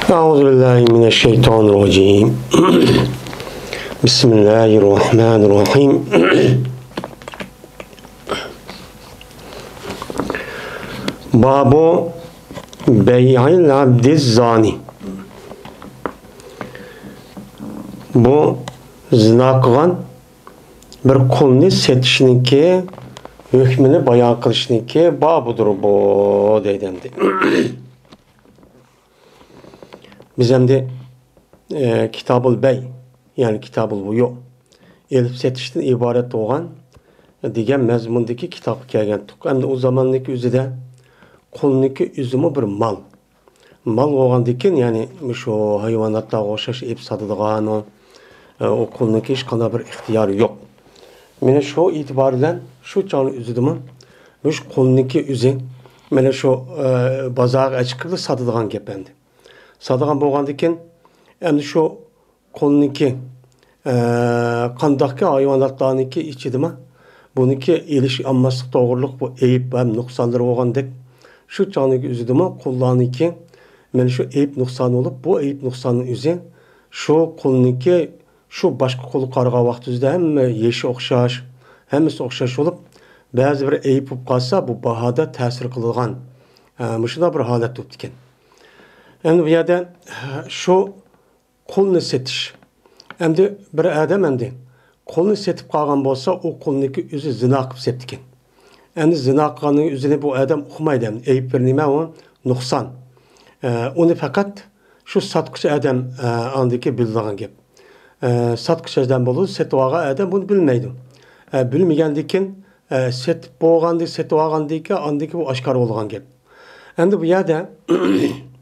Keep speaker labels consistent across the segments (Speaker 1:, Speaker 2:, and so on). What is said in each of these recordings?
Speaker 1: Euzubillahimineşşeytanirracim. Bismillahirrahmanirrahim. Babu bey'il abdiz zani. Bu zina qilgan bir qulni setishniki hükmünü bayan qilishninki babudur bu deydi endi. Biz endi Kitabul Bey, yani Kitabul Buyu elif setishdan iborat bo'lgan degan mazmundagi kitob kelgan. Endi o zamandagi o'zida qulniki o'zimi bir mal bo'lgandan keyin, ya'ni shu hayvonotlarga o'xshash ep sotadigan o qulniki hech qanday bir ixtiyori yo'q. Mana shu e'tibor bilan shu chog'ni o'zidimi shu qulniki o'zi mana shu bozorga chiqib sotadigan gap endi. Sadigan bo'lgandan keyin endi shu qo'lniki qandoqki hayvonotlarniki ichidimi buniki elish olmaslik to'g'riliq bu ayib ham nuqsonlar bo'lgandek shu chog'niki o'zidimi qo'llarniki mana shu ayib nuqson bo'lib bu ayib nuqsonni o'zi shu qo'lniki shu boshqa qo'l qarg'an vaqtida hamma yeshi o'xshash hammasi o'xshash bo'lib ba'zi bir ayib bo'lib qolsa bu bahoda ta'sir qiladigan shunday bir holat bo'libdi ekan. Endi bu yerda shu qulni setish. Endi bir odam endi qulni setib qolgan bo'lsa, o qulniki o'zi zina qilib sepdi ekan. Endi zina qilganning o'zini bu odam uqmaydi. Ayib bir nima u nuqson. Uni faqat shu sotqichi odam andiki biladigan gap. Sotqichi odam bo'lib, setib olgan odam buni bilmaydi. Bilmagandan keyin setib olgandan keyin andiki bu oshkor bo'lgan gap. Endi bu yerda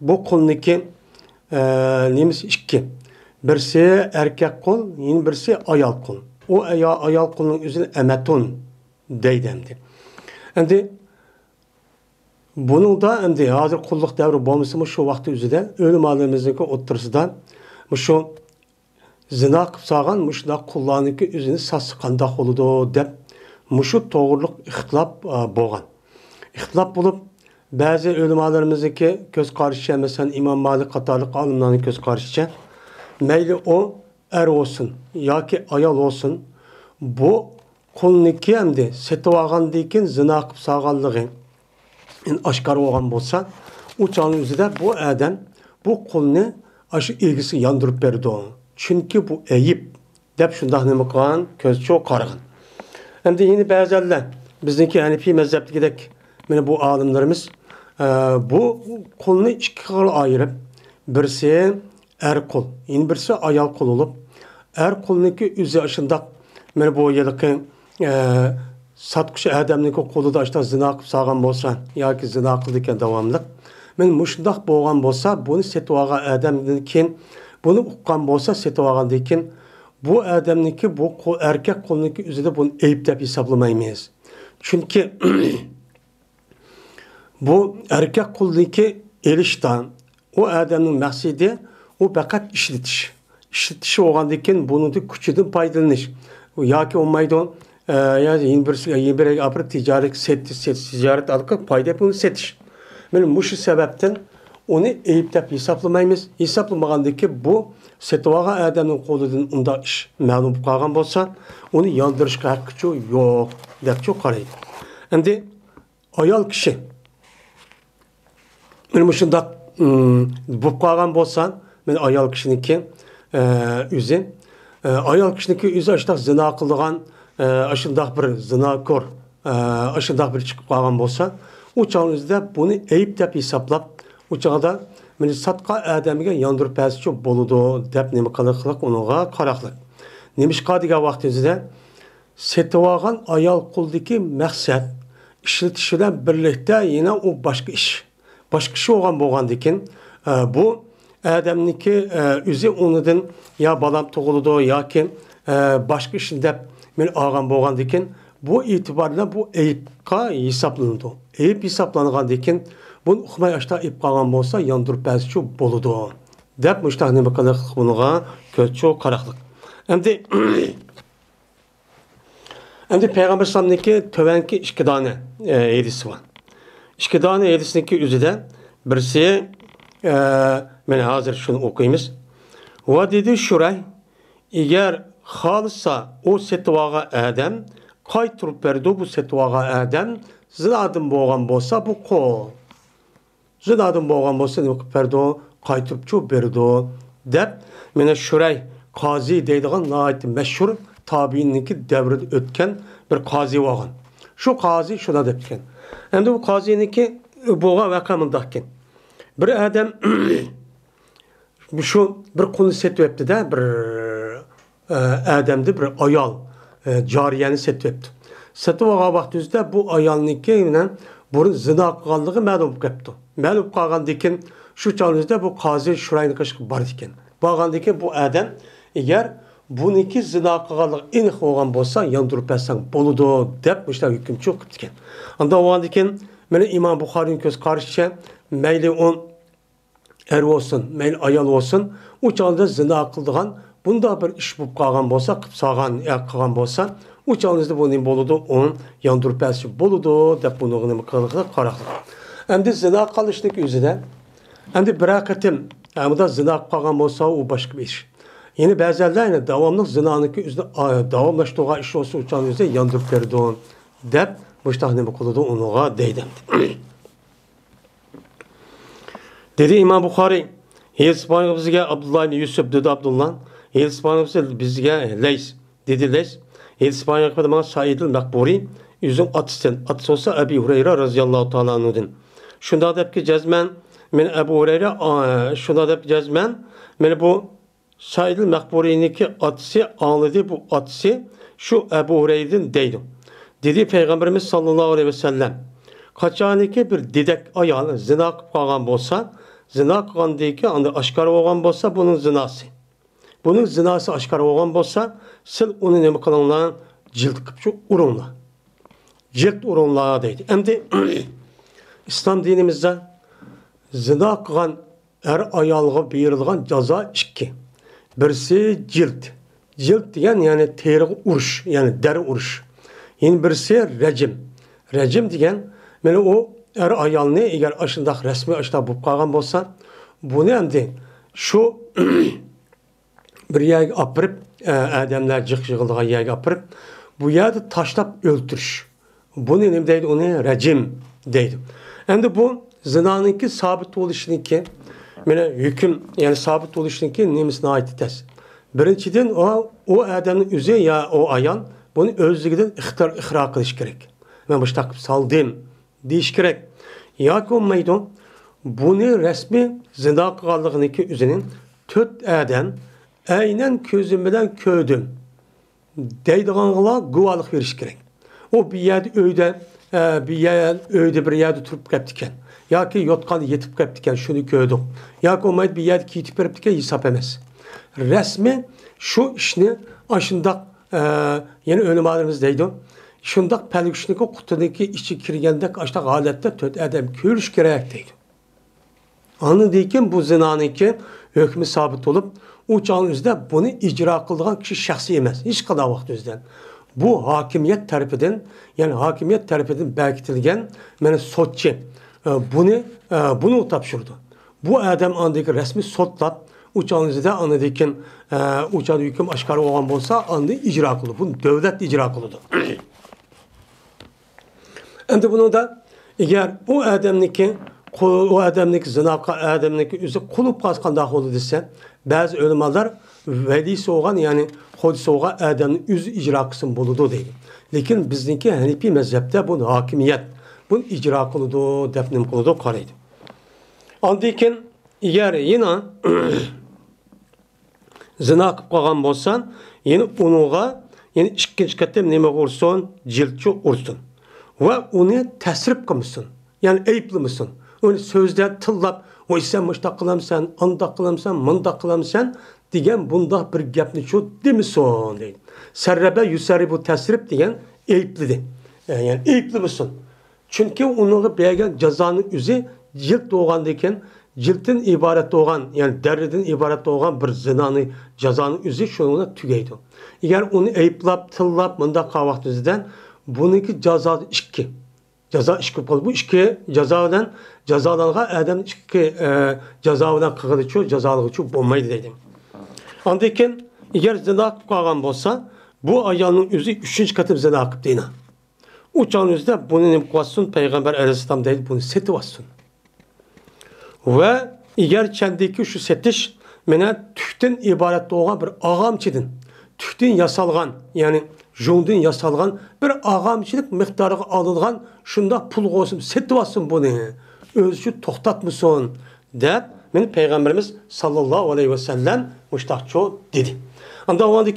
Speaker 1: bu qulniki nemisi ikki. Birisi erkek qul, yine birisi ayol qul. O ayol qulning o'zini amatun deydi endi. Endi bunun da endi hozir qulluq davri bo'lmasa shu vaqt o'zida o'limalarimizniki o'ttirisida shu zina qilib solgan mushunda qullarniki o'zini sasi qandoq bo'ladi deb shu to'g'riliq ixtilof bo'lgan. Ixtilof bo'lib bazı ölümalarımızdaki göz karşıya, mesela İmam Malik qatarlıq alimlerin göz karşıya, meyli o er olsun, ya ki ayal olsun, bu qulniki emdi setib olgandan zina qilib solganligi oshkor bo'lgan bo'lsa, u chog'ning o'zida bu odam bu qulni shu ilgisi yondirib berdi. Chunki bu ayib deb shunday nima qilgan, ko'z cho'q qaragan. Endi yine ba'zilar bizniki Hanefi mazhabidagidek mana bu alimlarimiz bu qulni ikki xil ayırıp birisi er qul, yine birisi ayol qul olup er qulniki o'zi shundoq mana bu yilqi sotqichi odamniki qo'lida ashta zina qilib solgan bo'lsa yoki zina qildi ekan davomli. Men shundoq bo'lgan bo'lsa, buni setib olgan odamdan keyin buni uqqan bo'lsa, setib olgandan keyin bu odamniki bu erkak qulniki o'zida buni ayib deb hisoblamaymiz. Chunki bu erkek quldaki erişten o adamın maksidi o fakat işletiş. İşletiş olgandan keyin bunun küçüdün paydalanış. Ya ki olmaydı ya yine bir apır ticaret alıp payda bunu setiş. Benim bu sebepten onu eyip de hesaplamayız. Hesaplamadaki bu setvaga adamın kolundan onda iş ma'lum qalgan bolsa, onu yandırışqa hakkı yok deb çok qaraydı. Endi ayol kishi men shundoq bo'lib qolgan bo'lsa, men ayol kishiniki o'zi ayol kishiniki o'zi shundoq zina qilgan, shundoq bir zinakor, shundoq bir chiqib qolgan bo'lsa, u chog'ingizda buni ayib deb hisoblab, u chog'da men sotqa odamiga yondirib bersa bo'ladi deb nima qiliq unga qaraqlik. Nemishqa degan vaqtingizda setib olgan ayol quldagi maqsad ishlatish bilan birlikda yana u boshqa ish. Başka şey bo'lgandan keyin bu adamniki o'zi unidan ya balam tug'ildi yoki boshqa ish deb men olgan bo'lgandan keyin bu e'tiborla bu ayibga hisoblanadi. Ayib hisoblangandan keyin buni uqmay ashta ayib qolgan bo'lsa yondirib bersa bo'ladi deb mushtaq nima qiliq bunga ko'cho qaraqliq. Endi Peygamber sallamniki tövenki ikki dona hadisi var. İki tane hadisindeki üzerinde birisi Mene hazır şunu okuyayız. Ve dedi şuray, eğer halsa o setvağa adam, kaytırıp verdi bu setvağa adam, zinadım boğan bolsa bu ko. Zinadım boğan bolsa ne verdi o, kaytırıp çöp verdi o. Dep, mene şuray, kazi deydiğin nahayet meşhur tabiinniki devrede ötken bir kazi varın. Şu kazi şuna depken. Hem de bu kazininki boğa vakamındayken. Bir adam şu bir konu setvepti de bir adamdı bir ayal cariyeni setvepti. Setvağa vaxtında bu ayalniki burun zina qılğanlığı ma'lum qıptı. Ma'lum qılğandikin şu çağınızda bu kazi şurayını qışqı bar diken. Bağandikin bu adam eğer buniki zina qılğanlığı iniq olğan bolsa yandırıp bəsən boludu dep müştə hüküm çok diken. Anda o andikin mene İmam Buxari'nin göz karşıça meyli on er olsun, meyli ayal olsun o çağında zina qıldığan bunda bir iş bulup qalğan bolsa, qıpsağan, qılğan bolsa o çağınızda bunun boludu on yandırıp bəsi boludu dep bunu qılğıda qaraqlı. Endi zina qalışlık üzüdə endi bıraqetim bu da zina qalğan bolsa o başqa bir iş. Yeni bəzəldə davamlıq zinanınki üzdə davamlaşdığı iş olsa o çağınızda yandırıp verdi on dep müştahını bu kuludu onuğa deydim. Dedi İmam Bukhari, Helsipani bizge Abdullah ibn Yusuf dedi Abdullah, Helsipani bizge Leys dedi Leys, Helsipani kadına Said el-Makburi, yüzün atısı olsa Ebu Hureyre razıyallahu ta'ala anudun. Şunda da ki cezmen, men Ebu Hureyre, şunda da ki cezmen, men bu Said el-Makburi'ninki atısı anladı bu atısı şu Ebu Hureyre'den deydim. Dedi Peygamberimiz sallallahu aleyhi ve sellem kaçaniki bir didek ayağını zina kılgan bolsa zina kılgandaki anda aşkar olgan bolsa bunun zinası. Bunun zinası aşkar olgan bolsa sil onu ne kılınla cilt kıpçı urunla. Cilt urunla deydi. Hem de İslam dinimizde zina kılgan er ayalğı buyurulgan ceza iki. Birisi cilt. Cilt diyen yani teri uruş yani deri uruş. Yine birisi rejim. Rejim diyen, yani o er ayalını eğer aşındaki resmi aşında bulup kalgan bolsa, bunu hem de şu bir yere apırıp, adamlar cık-cıkıldığa yere apırıp, bu yerde taşlap öldürüş. Bunu ne deydi? Onu rejim deydi. Hem de bu zinanınki sabit oluşununki, yani hüküm, yani sabit oluşununki nemisine ait etes. Birinciden o adamın üzü ya o ayan, bunu özlüğünden ihra kılış gerek. Ben başta saldım deyiş gerek. Ya ki olmaydı, bunu resmi zina kaldığındaki üzerinin tört eden aynen közümden köydüm. Deydiğanla guvalık veriş gerek. O bir yerde öyde bir yerde turup kaptiken. Ya ki yotkanı yetip kaptiken şunu köydüm. Ya ki olmaydı bir yerde kitip kaptiken hesap emez. Resmi şu işini aşındak yeni önümalımız deydi. Şundak pelgüşünü kutudaki içi kirgendek açtak halette töt edem körüş gerek deydi. Anladıyken bu zinanınki hükmü sabit olup uçağın üzerinde bunu icra kıldığın kişi şahsi yemez. Hiç kadar vakit üzerinde. Bu hakimiyet tarafından yani hakimiyet tarafından belirtilgen yani sotçu bunu tapşırdı. Bu adam andaki resmi sotlap uçağınızda anladıyken uçağın hüküm aşkarı olan olsa andı icra kıldı. Bunu devlet icra kıldı. Hem de bunu da eğer o adamniki zinaka adamniki üzü kulup kaskanda oldu dese bazı ölümalar velisi olan yani hodisi olan adamın üzü icra kısım buludu değil. Lakin bizdeki Hanefi mezhepte bunu hakimiyet bunu icra kıldı, defnim kıldı, karaydı. Andayken eğer yine zina qilib qolgan bo'lsan, yine unuğa yani ikkinchi qatam nima ursin, jiltchi ursin. Va uni tasrif qilmasin. Yani ayblamasin. Uni so'zda tillab, "Voy sen mushta qilamsan, unda qilamsan, munda qilamsan" degan bunda bir gapni shu demisin deydi. Sarraba yusaribu tasrif degan ayblidi. Yani ayblamasin. Çünkü unuğa bergan jazoni o'zi jilt bo'lgandan keyin ciltin ibaret olan yani deriden ibaret olan bir zinanı cezanın üzü şununla tügeydi. Eğer onu ayıplap, tıllap, bunda kavak düzden bununki cezası iki. Jaza iş qilib qoldi. Bu ikki jazolangan adam ikki jazo bilan qilg'ichi jazoligichi bo'lmaydi deydi. Ondan keyin agar zina qilib qolgan bo'lsa, bu ayolning o'zi 3-qatim zina qilib deydi. U chog'ning o'zida buni nima qilyapsin? Payg'ambar alayhisalom deydi, buni setib olsin. Va agar chandiki shu setish mana tukdan iborat bo'lgan bir og'amchidan, tukdan yasalgan, ya'ni jungdan yasalgan bir og'amchilik miqdoriga olingan shunda pul qo'ysin, setib olsin buni. O'zi to'xtatmasin deb men payg'ambarimiz sallallohu alayhi vasallam mushtaqcho dedi. Ondan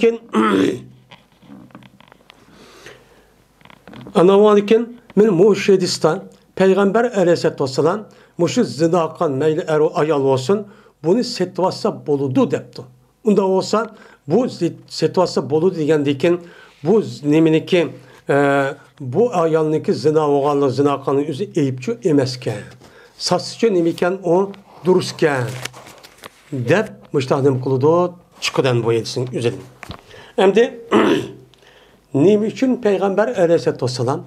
Speaker 1: keyin men Mushedistan payg'ambar alayhissalom mushu zina qilgan mayli ayol bo'lsin, buni setib olsa bo'ladi debdi. Unda olsa bu setib olsa bo'ladi degandan keyin bu nimeniki bu ayolniki zina bo'lganlik, zina qilganlik o'zi ayibchi emas ekan. Satsichi nima ekan, u durust ekan deb mushtaqnim qiladi chiqidan bo'yilsin o'zidan. Endi nima uchun payg'ambar alayhissalom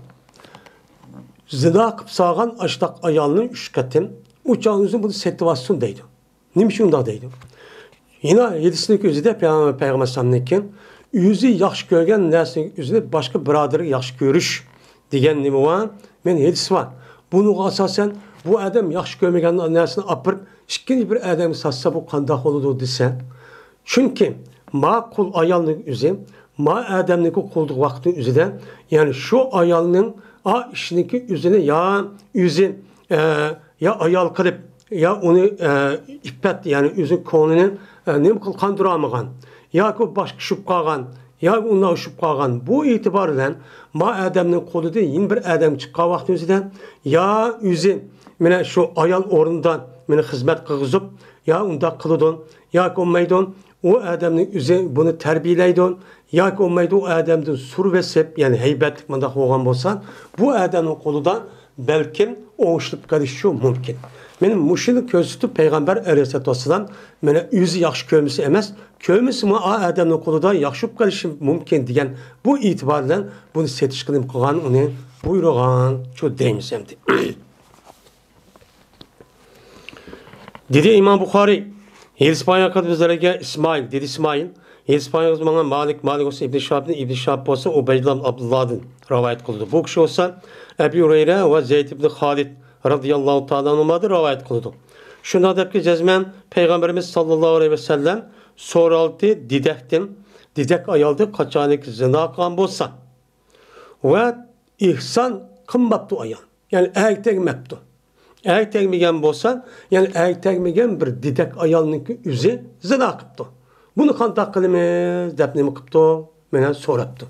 Speaker 1: zina qilib solgan ashtaq ayolni 3 qatim uchoqni buni setib olsin deydi. Nima uchun unda deydi? Yine yedisinin özüde Peygamber sallallahu yüzü yaxşı görgen nersinin özüde başka biraderi yaxşı görüş diyen nimi var? Men hedis var. Bunu asasen bu adam yaxşı görmegen nersini apırıp ikinci bir adam satsa bu kandak olur dese. Çünkü ma kul ayalının özü, ma adamın kulduk vaktin özüde yani şu ayalının işindeki özüne ya yüzü ya ayal kılıp ya onu ippet yani özün konunun nem kıl kandıramagan ya ki başka şüp kalgan ya ondan şüp kalgan bu itibarla ma adamın kolu değil yeni bir adam çıkan vakti özüden ya yüzü mene şu ayal orundan mene hizmet kılgızıp ya onda kılıdın ya ki olmaydın o adamın yüzü bunu terbiyeydin ya ki olmaydı o adamın sur ve sep yani heybetlik manda olgan bolsan bu adamın koludan belki oğuşlup karışıyor mümkün. Benim muşunu közütüp Peygamber aleyhisselam mene yüzü yaxşı köymesi emez. Köymesi mi adamın koluda yaxşıp karışım mümkün diyen bu itibarla bunu setiş kılım kılan onu buyurgan çok deyimiz emdi. Dedi İmam Bukhari İspanya kadınlarına İsmail dedi İsmail İspanya Malik olsa İbn Şahab olsa Ubeydullah Abdullah'dan rivayet kıldı. Bu kişi olsa Ebu Hureyre ve Zeyd ibn Halid radıyallahu ta'ala anhuma'da rivayet kıldı. Şunda da ki cezmen Peygamberimiz sallallahu aleyhi ve sellem soraldı didek ayaldı kaçanlık zina kan bolsa ve ihsan kımbaptı ayal. Yani eğik tegmepti. Eğik tegmegen bolsa yani eğik tegmegen bir didek ayalınki yüzü zina kıptı. Bunu kantak kılımız dep nemi kıptı menen soraptı.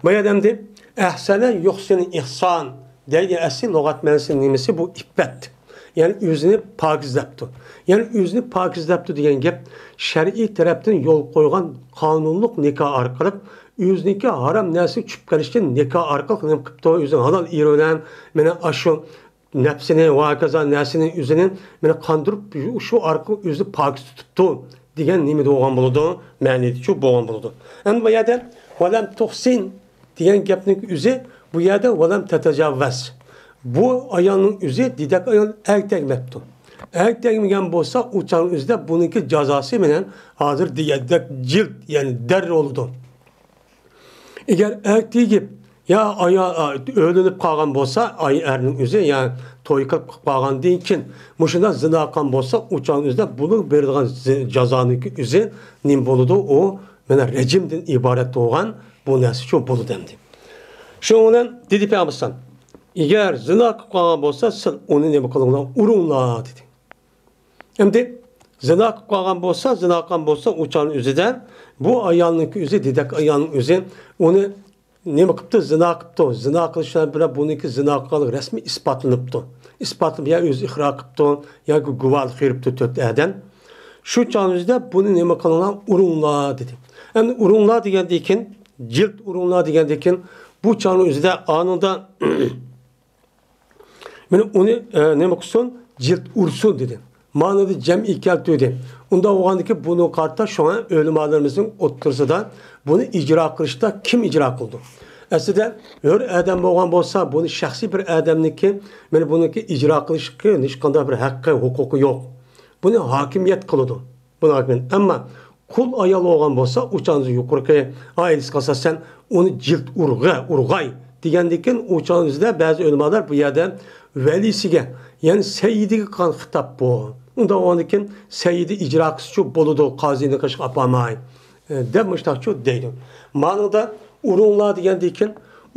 Speaker 1: Bu adamdı ehsene yoksenin ihsan deydi esil logat mensin nimesi bu iffet. Yani yüzünü pakizlepti. Yani yüzünü pakizlepti diyen gep şer'i taraftan yol koygan kanunluk nikah arkalık yüzünki haram nesi çüp karışken nikah arkalık nem kıptı yüzün halal irolen mene aşı nefsini vakaza nesinin yüzünün mene kandırıp şu arka yüzü pakiz tutuptu diyen nimi doğan buludu məniydi şu boğan buludu. Hem bu yerde velem tuhsin diyen gepnin yüzü bu yerde velem tetecavvez. Bu ayağının yüzü didek ayağının eğik tegmepti. Eğik tegmegen bolsa uçağın yüzde bununki cazası menen hazır diyedek cilt yani der oldu. Eğer eğik deyip ya ayağı ölünüp kalgan bolsa ay erinin yüzü yani toykılıp kalgan deyken muşunda zina kan bolsa uçağın yüzde bunu berdiğen cazanınki yüzü nim boludu o menen rejimden ibaret olgan bu nesi çok bolu demdi. Şundan dedi Peygamber eğer zina qilib qolgan bo'lsa, siz uni nima qilinglar? Uringlar dedi. Endi zina qilib qolgan bo'lsa, zina qilgan bo'lsa, o'chaning o'zidan bu ayolning o'zi dedak ayolning o'zi uni nima qilibdi? Zina qilibdi. Zina qilishdan bilan buniki zina qilganlik rasmiy isbotlanibdi. Isbotlanib ya o'zi iqror qilibdi, yoki guvohlik beribdi to'rt adam. Shu chog'ingizda buni nima qilinglar? Uringlar dedi. Endi uringlar degandan keyin, jild uringlar degandan keyin bu chog'ning o'zida anında men uni nima qilsin jild ursun dedi. Ma'noda jam'i keltirdi. Unda o'g'andiki buni qarta shuna o'limalarımızın o'ttirsida buni ijro qilishda kim ijro qildi? Aslida bir adam bo'lgan bo'lsa, buni shaxsiy bir adamniki, mana buniki ijro qilishga hech qanday bir haqqi, huquqi yo'q. Buni hokimiyat qiladi. Buni hokimiyat. Ammo qul ayol bo'lgan bo'lsa, o'changiz yuqorqi oilasi qasasan uni jild urg'ay degandan o'changizda ba'zi ulamolar bu yerda valisiga, ya'ni sayyidiga qan xitob bu. Unda ondan keyin sayyidi ijro qilishchi bo'ladi, qozini qishib apamay deb mushtaqchu deydi. Ma'noda urunglar degandan keyin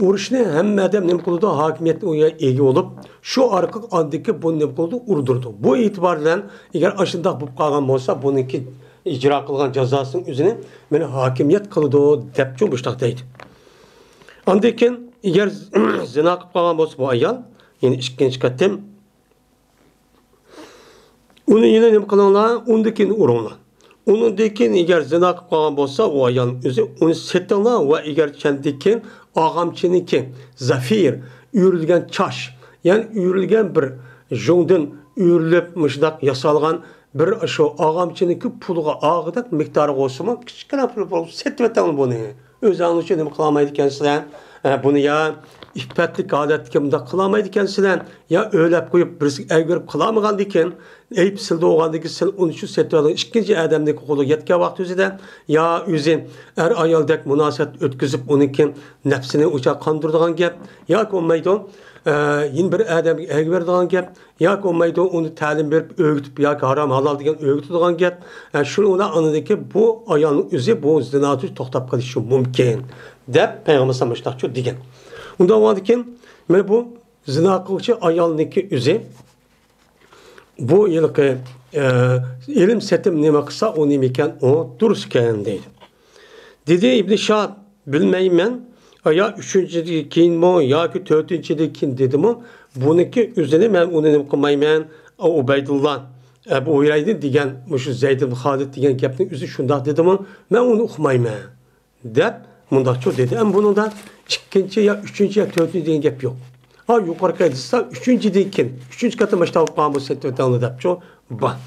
Speaker 1: urushni hamma odam nima qiladi? Hokimiyat unga ega bo'lib, shu orqali andiki buni nima qiladi? Urdirdi. Bu e'tibor bilan agar ashundoq bo'lib qolgan bo'lsa, buniki icra kılgan cezasının üzerine beni hakimiyet kıldı dep çok müştak deydi. Andayken eğer zina kılıp kalgan bolsa bu ayal, yani ikinci kattem, onu yine ne kılınlar? Ondakini urunlar. Onundakin eğer zina kılıp kalgan bolsa o ayalın özü onu setinlar ve eğer kendikin ağamçınınki zafir, üyürülgen çaş, yani üyürülgen bir jondun üyürülüp müştak yasalgan bir şu ağamçınınki pulga ağıdak miktarı olsa mı? Küçükten pul setvetten bunu. Öz anlışı ne kılamaydı kendisinden. Bunu ya iffetlik adet kimde kılamaydı kendisinden. Ya öyle koyup birisi evgirip kılamagan diken. Eyip sildi oğandaki sil onu şu setvetten. İkinci adamdaki kolu yetke vakti üzerinde. Ya üzün er ayaldek münasebet ötküzüp onunki nefsini uçak kandırdıgan gep. Ya olmaydı o. Yine bir adam egverdiğin gap, ya olmaydı onu talim verip öğütüp ya haram halal diyen öğütüdüğün gap. Şunu ona anladı bu ayağının üzeri bu zinatı toxtab qilishi mümkün. Dep Peygamber sallallahu degan. Unda vardı ki, men bu zina qiluvchi ayolniki üzeri bu yilki ilim setim nima qilsa o nima ekan, o durust ekan deydi. Dedi İbn Şah bilmayman. Ya üçüncü keyin mi ya ki dördüncü keyin dedim o. Bununki üzerine ben onu ne kılmayman. Ubeydullah Ebu Hureyre diyen, şu Zeyd ibn Halid diyen gapning üzü şundak dedim o. Ben onu okumayman. Dep bundak çok dedi. Ama bunun da ikinci ya üçüncü ya dördüncü diyen gap yok. Ha yukarı kaydıysa üçüncü deyin. Üçüncü katı başta okuyan bu sektörde anladım çok. Bak.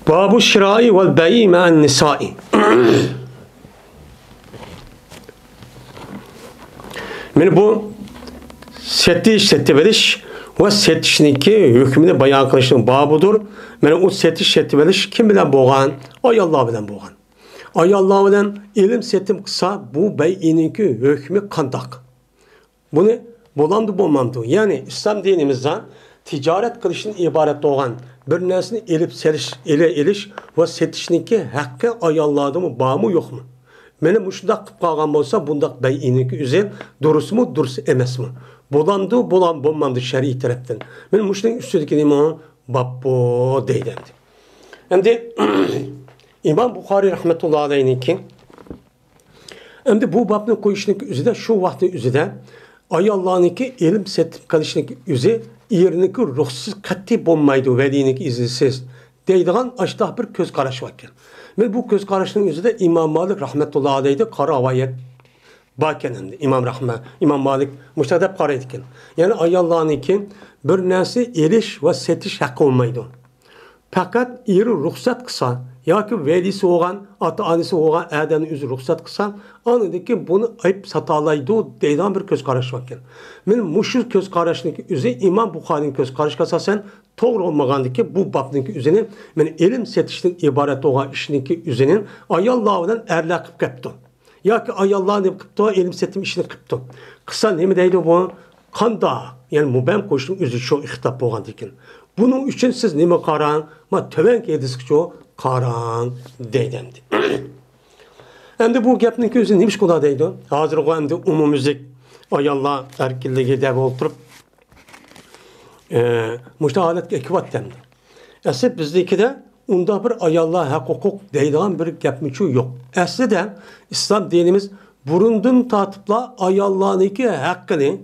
Speaker 1: Babu şirai vel beyi me'an nisai. Yani bu seti veriş ve setişinki hükmünü bayan kılışının babudur. Yani o seti veriş kim bilen boğan? Ay Allah bilen boğan. Ay Allah bilen ilim setim kısa bu beyininki hükmü kandak. Bunu bolandı bulmamdı. Yani İslam dinimizden ticaret kılışının ibaret olan bir nesini elip eliş ve setişinki hakkı ayarladı mı, bağ mı yok mu? Benim müşdak kıp kalgan olsa bundak beyininki üzer, durus mu, durus emes mi? Bolandı, bulmamdı şer'i taraftan. Benim müşdak üstündeki imam babbo deylendi. Şimdi İmam Bukhari rahmetullahi aleyhinki hem bu babın koyuşundaki üzerinde şu vakti üzerinde ay Allah'ınki ilim setip kalışındaki üzerinde yeriniki ruhsuz kat'i bulmaydı veliyiniki izinsiz deydiğen aştah bir göz karşı var. Ben bu göz karşının üzerinde İmam Malik rahmetullahi aleyhide kara avayet bakeninde İmam Malik müştedep kara etken. Yani ay Allah'ınki bir nesi eriş ve setiş hakkı olmaydı. Fakat iri ruhsat kısa ya ki velisi olan, ata-anisi olan adamın üzü ruhsat kısa anıdaki bunu ayıp satalaydı deyden bir göz karşı var. Men muşuz göz karşındaki üzü İmam Bukhari'nin göz karşı kasasen doğru olmağandaki bu babdaki üzerine men ilim setişinin ibaret olan işindeki üzerinin ayallahından erle kıp kaptı. Ya ki ayallah ne kıptı, ilim setim işini kıptı. Kısa ne mi deydi bu? Kanda, yani mübem koşun üzü şu ihtap olğandikin. Bunun için siz ne mi karan? Ma töven kedisi şu karan deydendi. Hem de bu gapning özü neymiş kula deydi? Hazır o hem de umumizlik ayallah erkilliği dev oturup müştahalet ekvat demdi. Aslında bizdeki de onda bir ayallah hak hukuk deydiğen bir gapmiçu yok. Aslında İslam dinimiz burundun tatıpla ayallahın iki hakkını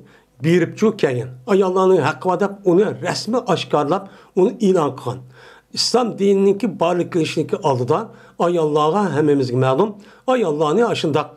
Speaker 1: birip çokken ayallahın hakkı var da onu resmi aşkarlap onu ilan kılan. İslam dininin barlık kılışındaki aldıdan ayallah'a hemimizge məlum ayallah'ın aşında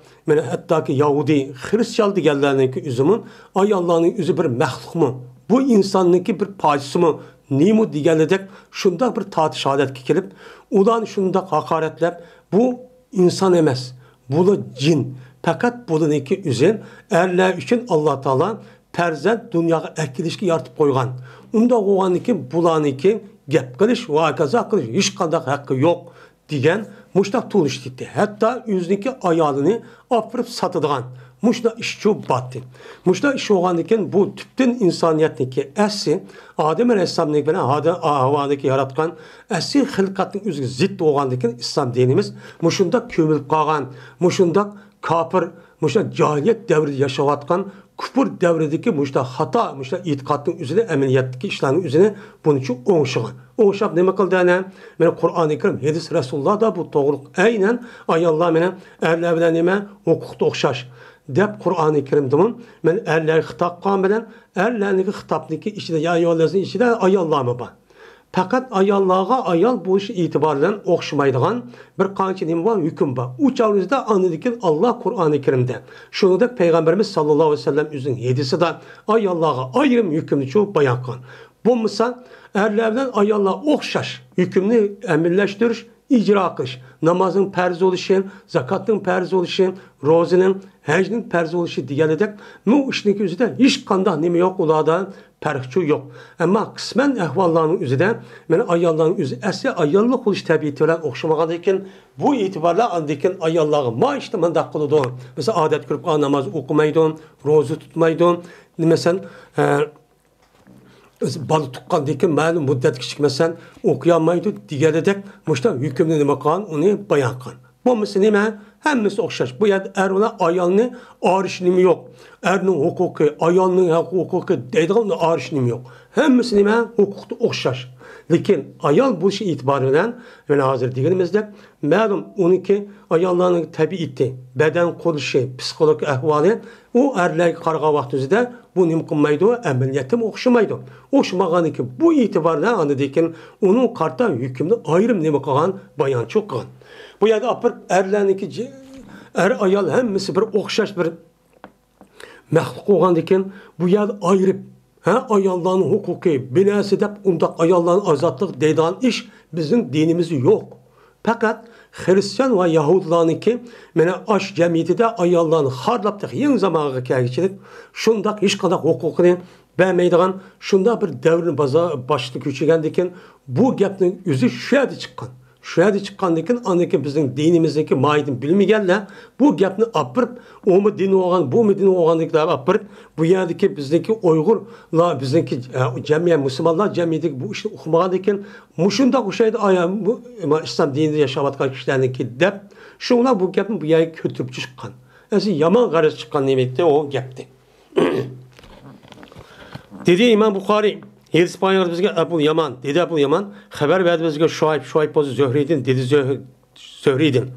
Speaker 1: hatta ki Yahudi, Hristiyan digerlerindeki üzümün ayallah'ın üzü bir məxluq mu? Bu insanınki bir parçası mı? nemu deganidek shunda bir tartish holatga kelib, ularni shunda haqoratlab, bu inson emas, bu jin. Fakat buniki üzün erler için Allah Teala perzent dünyaya ekilişki yaratıp koygan. Unda oğaniki bulaniki gep kılış, vakaza kılış, hiç kadar hakkı yok diyen muştak tuğuş gitti. Hatta yüzdeki ayalını afırıp satıdığan. Muşta iş çok battı. Muşta iş oğandiken bu tüpten insaniyetindeki essi Adem Aleyhisselam'ın bana havadaki yaratkan essi hılkatın üzgü ziddi oğandiken İslam dinimiz muşunda kömülüp kalgan, muşunda kapır, muşta cahiliyet devri yaşavatkan küfür devredeki muşta hata, muşta itikadın üzerine emeliyetteki işlerin üzerine bunun için oğuşağın. Oğuşak ne kıldı yani? Bana Kur'an-ı Kerim, hadis Resulullah da bu doğruluk aynen ayallah bana erler bilen neme hukukta okşaş. Dep Kur'an-ı Kerim'dimin men erler hitap kan bilen erlerdeki hitapdaki içinde ya yollasın içinde ayallah mı var? Fakat ayallağa ayal bu iş itibarla okşamaydıgan bir qancha nima var, hüküm var. Uçağınızda anladıkin Allah Kur'an-ı Kerim'de. Şunu da Peygamberimiz sallallahu aleyhi ve sellem üzerine hadisi de ayallağa ayrım hükümünü çok bayan kan. Bu misal erlerden ayallağa okşaş hükümünü emirleştiriş, icra kılış. Namazın perz oluşu, zakatın perz oluşu, rozinin, hecnin perz oluşu diyeledek bu işin üzerinde hiç kandah nimi yok, ularda perhçu yok. Ama kısmen ehvallarının üzerinde ben ayalların üzerinde esli ayallık oluş tabiiyeti olan okşamadayken bu itibarla andayken ayalları ma işte mandak kılıdı. Mesela adet kırıp namaz okumaydın, rozu tutmaydın. Mesela balı tutkan deyken malum müddet kişikmesen okuyamaydı diyeledek muşta hükümlü nime kan onu bayan kan. Bu mesela nime? Hemmesi okşaş. Bu yerde erona ayalını arışnimi yok. Erinin hukuku, ayalının hukuku deydiğinde arışnimi yok. Hemmesi nime? Hukukta okşaş. Lakin ayal bu işi itibariyle ve hazır diyelimizde malum 12 ayallarının tabiiti, beden kuruluşu, psikolojik ahvali o erler karga vaktizde bu nim kılmaydı, emeliyetim okşamaydı. Okşamağını ki bu itibarla anladıkken onun karta hükümde ayrım nime kalan bayan çok kalan. Bu yerde apır erlerdeki er ayal hemmesi bir okşaş bir məxluq olğandikin bu yerde ayrıp ayalların hukuku binası edip onda ayalların azadlık deydiğin iş bizim dinimizde yok. Fakat Hristiyan ve Yahudilarınki mene aş cemiyeti de ayallarını harlaptık yeni zamanı geçirip şundak hiç kadar hukukunu vermeydiğin şunda bir devrin başlık üçügendikin bu gepnin yüzü şöyle çıkan. Şöyle çıkandıkken andaki bizim dinimizdeki maidin bilmeyenler bu gapni apırıp o mu dini olan bu mu dini olanlıklar apırıp bu yerdeki bizdeki Uygurlar bizdeki cemiyet Müslümanlar cemiyetindeki bu işi okumadıyken muşunda bu şeyde ayağım bu İslam dininde yaşavatkan kişilerdeki dep şunlar bu gapni bu yere kötüp çıkan. Yani yaman garip çıkan nimette o gapti. Dedi İmam Bukhari Hadis paylaşır bizge Ebu Yaman, dedi Ebu Yaman, haber verdi bizge Şuayb bozu Zöhri'din, dedi Zöhri'din.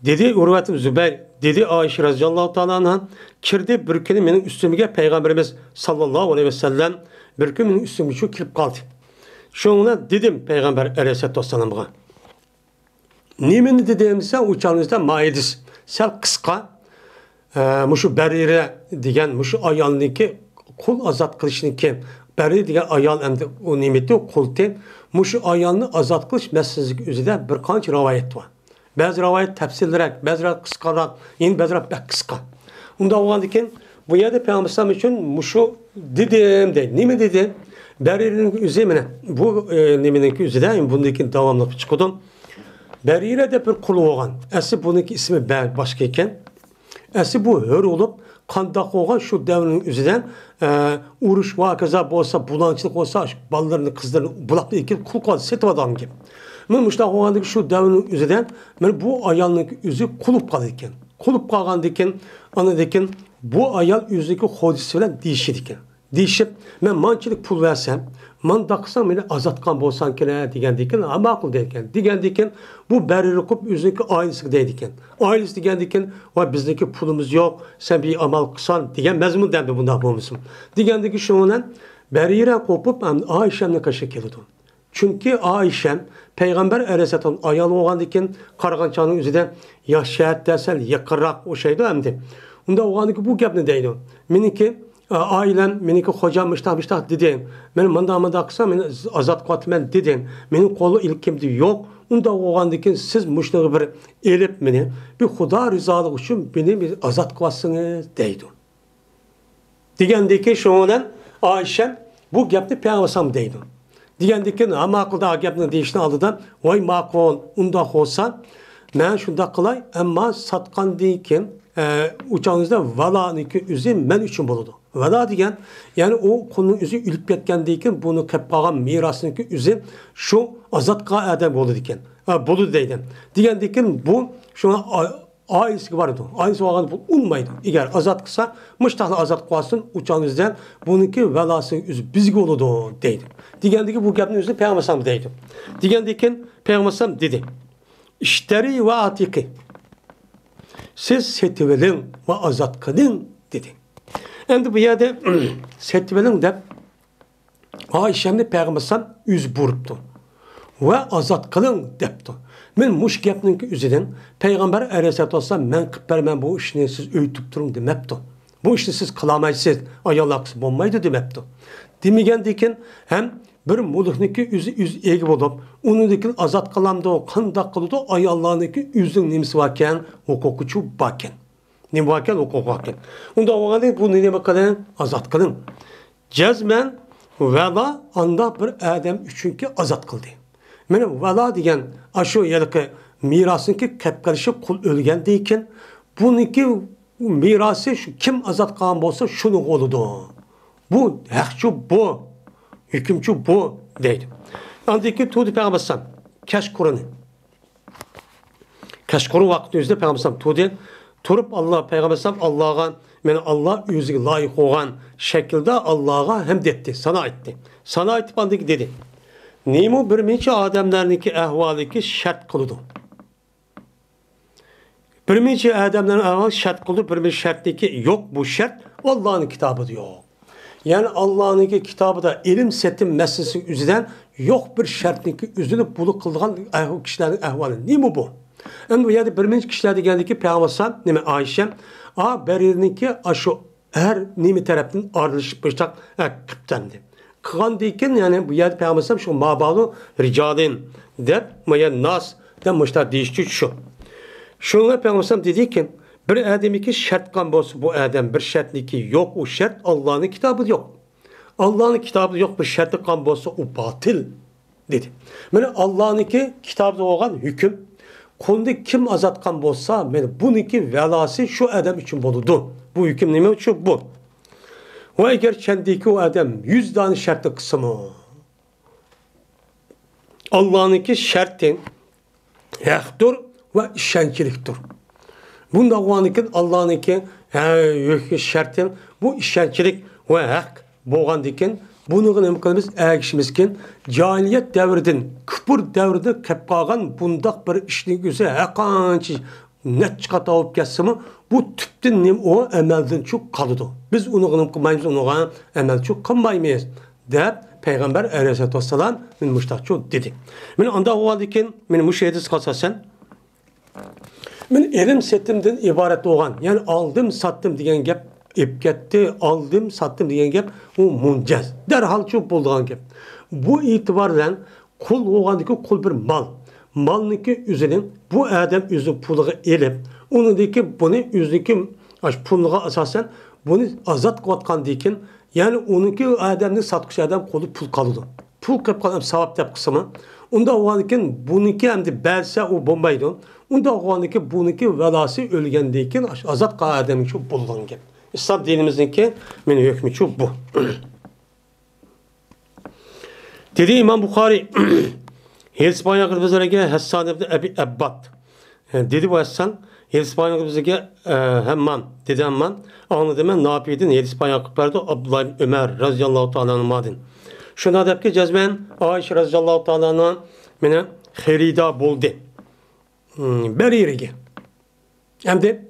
Speaker 1: Dedi Urvet Zübeyir, dedi Ayşe radıyallahu ta'ala anha, kirdi bir gün benim üstümüge Peygamberimiz sallallahu aleyhi ve sellem bir gün benim üstümü şu kirip kaldı. Şuna dedim Peygamber aleyhisselatü vesselam'a. Nimeni dediğimizde uçağınızda maidis. Sel kıska, muşu berire diyen, muşu ayalındaki kul azat kılışındaki Beri diye ayal emdi o nimeti o kulti muşu ayalını azat kılış meselesi üzerinde birkaç rivayet var. Bazı rivayet tefsirlerek, bazı kıskarak, yine bazı pek kıska. Onda olandikin bu yerde Peygamber için muşu dedim de nime dedi? Beri'nin üzerine bu nimenin üzerinde bundaki devamlı çıkıyordum. Beri'yle de bir kul olan. Esi bununki ismi başka iken. Esi bu hör olup kandak olan şu devrin üzerinden uruş vakaza olsa, bulançılık olsa, ballarını, kızlarını bulaklı ikili kul kaldı, set adam gibi. Ben müştak olandaki şu devrin üzerinden ben bu ayalın yüzü kulup kalırken, kulup kalgandayken, anladayken bu ayal yüzdeki hodisi falan değişirken. Değişip ben mançılık pul versem, man daksam bile azatkan bolsan kene digendiyken ama akıl deyken. Digendiyken bu berri kup yüzdeki ailesi deydiken. Ailesi digendiyken o bizdeki pulumuz yok, sen bir amal kısan diyen mezmun demdi bunda bulmuşsun. Digendiki şununla berriyle kopup Ayşem'le kaşı kelidi. Çünkü Ayşem Peygamber Aleyhisselatü'nün ayalı oğandayken kargançanın üzerinde ya şehit dersen yakırak o şeydi emdi. Onda oğandaki bu gap ne deydi? Miniki ailem, meniki hocam mıştaq dedi. Men manda qısa, meni azat qatman dedi. Mening qo'li ilkimdi yo'q. Unda olgandan keyin siz muşluğu bir elip meni, bir Xudo rizolig'i uchun beni bir azat qilasınız deydi. Degandiki keyin şoňadan Ayşem bu gapni Peygamber deydi. Degandiki keyin ha maqulda gapni deyishni oldidan, "Voy maqul, unda olsa, men shunda qilay, ammo satqandan keyin uçağınızda valaniki üzü men üçün boludu. Vala degan, yani o konunun üzü ülüp ketgandan keyin bunu kep qolgan mirasniki üzü şu azatqa adam boludu ekan. Boludu deydi. Degandan keyin bu şuna ailesi var edi. Ailesi olgan bu olmaydı. Eğer azat qilsa, müştaqni azat qilsin, uçağınızdan buniki valası üzü bizge oludu deydi. Degandan keyin bu gapni üzü Peygamber deydi. Degandan keyin Peygamber dedi. İşteri ve atiki. Siz setivelin ve azat kılın dedi. Endi bu yerde setivelin de Ayşemni Peygamber yüz buruptu. Ve azat kılın depti. Men muş gapninki üzüden Peygamber aleyhissalatu vesselam men qilib bermen bu işni siz öğütüp durun demepti. Bu işni siz kılamaysiz, ayolaqsı bolmaydı demepti. Demigendikin hem bir mulukniki yüz egi bolup, onundikin azat kılamda o qandaq kılıdı, ayollarniki yüzün nemisi varken, hukukuçu bakken. Ne varken, hukuk varken. Onda oğanın bu neme kılın, azat kılın. Cezmen vela anda bir adam üçünkü azat kıldı. Benim vela degen aşu yelki mirasınki kepkarışı kul ölgendeyken, bununki mirası kim azat kalan bolsa şunun oludu. Bu haqçu bu. Hükümçü bu deydi. Andaki tuğdu Peygamber Keşkur'unu. Keşkur'un vaktinde Peygamber tuğdu. Turup Allah Peygamber Allah'a, yani Allah yüzüge layık olan şekilde Allah'a hem etti, sana etti. Sana etti bandaki dedi. Neymi bir minçe adamlarınki ehvaliki şart kılıdı. Bir minçe adamların ehvali şart kılıdı, bir minçe şarttaki yok bu şart, Allah'ın kitabı diyor. Yani Allah'ın kitabı da ilim setim meselesi üzerinden yok bir şartniki üzülüp bulu kıldıgan kişilerin ehvali. Ne mi bu? Yani bu yerde birinci kişilerde geldi ki Peygamber neme Ayşem berininki aşu her nemi tarafından ayrılışıp baştak kıptandı. Kıgan deyken yani bu yerde Peygamber şu mabalı ricalin de maya nas de baştak değişti şu. Şunlar Peygamber dedi ki bir adamiki şart kan bolsa bu adam bir şartniki yok o şart Allah'ın kitabı yok. Allah'ın kitabı yok bir şartı kan bolsa o batıl dedi. Yani Allah'ın kitabı olan hüküm konuda kim azatkan bolsa bununki velası şu adam için boludu. Bu hüküm neme için bu. O eğer kendiki o adam 100 tane şartı kısmı Allah'ın şartın haktır ve işençiliktir. Bunda oğanıkin Allah'ın şartın bu işençilik ve hak boğandikin bunu imkanımız erişimizken cahiliyet devrinin, küfür devrinde kepkagan bundak bir işini göze hakançı net çıkata olup geçsemi bu tüpten nem o emelden çok kalıdı. Biz onu kılmayız, onu emel çok kılmayız. De Peygamber aleyhissalatu vesselam min müştakçı dedi. Men anda o haldikin men müşehidis kalsasen men elim setimden ibaret olan yani aldım sattım diyen gap epketti aldım sattım diyen gap o muncaz. Derhal çok bulduğun gap. Bu itibarla kul oğandaki kul bir mal. Malniki üzerinin bu adam üzü puluğu elip onundaki bunu üzündeki puluğa asasen bunu azat kıvatkan deyken yani onunki adamın satkışı adam kolu pul kalıdı. Pul kapılan sevap yap kısmı. Onda oğandaki bununki hem de belse o bombaydı. Onda oğandaki bununki velası ölgendeyken azat kılan adamın çok bulunan gibi. İslam dinimizdeki benim hükmü çok bu. Dedi İmam Bukhari İspanya kırmızılarına Hassan ibn Ebi Ebbad. Dedi bu Hassan İspanya kırmızılarına hemen dedi hemen anladım ben ne yapıyordun? İspanya kırmızılarda Abdullah ibn Ömer razıyallahu ta'ala'nın madin. Şuna da ki cezmen Ayşe razıyallahu ta'ala'nın bana xerida buldu. Beriyirgi. Hem de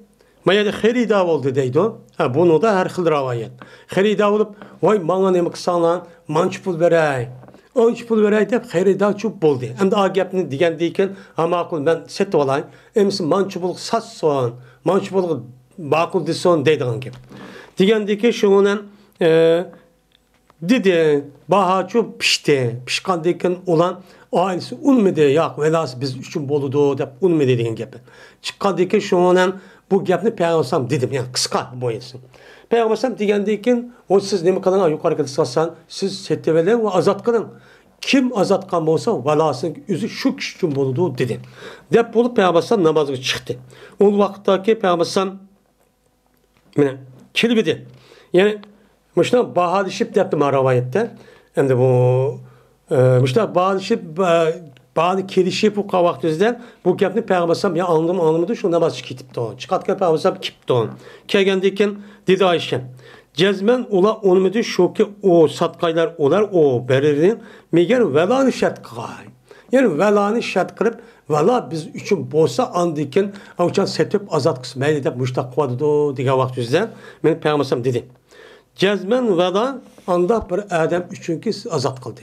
Speaker 1: maya da xerida oldu deydi o. Bunu da her xil rivayet. Xerida olup vay bana ne mıksanlan manç pul verey. Onç pul verey deyip xerida çok buldu. Hem de agapni digen deyken makul ben set olayım. Emsi manç pul sas soğan. Manç pul makul dison deydiğin gibi. Digen deyken şunun dedi, bahaçu pişti. Pişkandayken olan ailesi unmedi, ya velası biz üçün boludu dep unmedi degan gepi. Çıkkandayken şonan bu gapni Peygamber dedim, yani kıska boyasın. Peygamber degandayken o siz nima qilin yuqoriga qilsan, siz setteveler ve azat qilin. Kim azat qilgan bo'lsa, valasının o'zi shu kishi uchun bo'ladi dedi. Deb bo'lib Peygamber namozga chiqdi. O vaqtdagi Peygamber mana kelibdi. Yani muşta bahalışıp depti maravayette. Hem de bu muşta bahalışıp bağlı kelişip bu kavaktüzden bu gapni Peygamber ya anlamadı şu namaz çıkıptı o. Çıkartken Peygamber kipti o. Kelgendeyken dedi Ayşe. Cezmen ola olmadı şu ki o satkaylar olar o beririn meğer velanı şart kılay. Yani velanı şart kılıp vela biz üçün bolsa andayken avçan setip azat kısmı edip muşta kıvadı diye vaktüzden men Peygamber dedi. Cezmen vela anda bir adam üçünkü azat kıldı.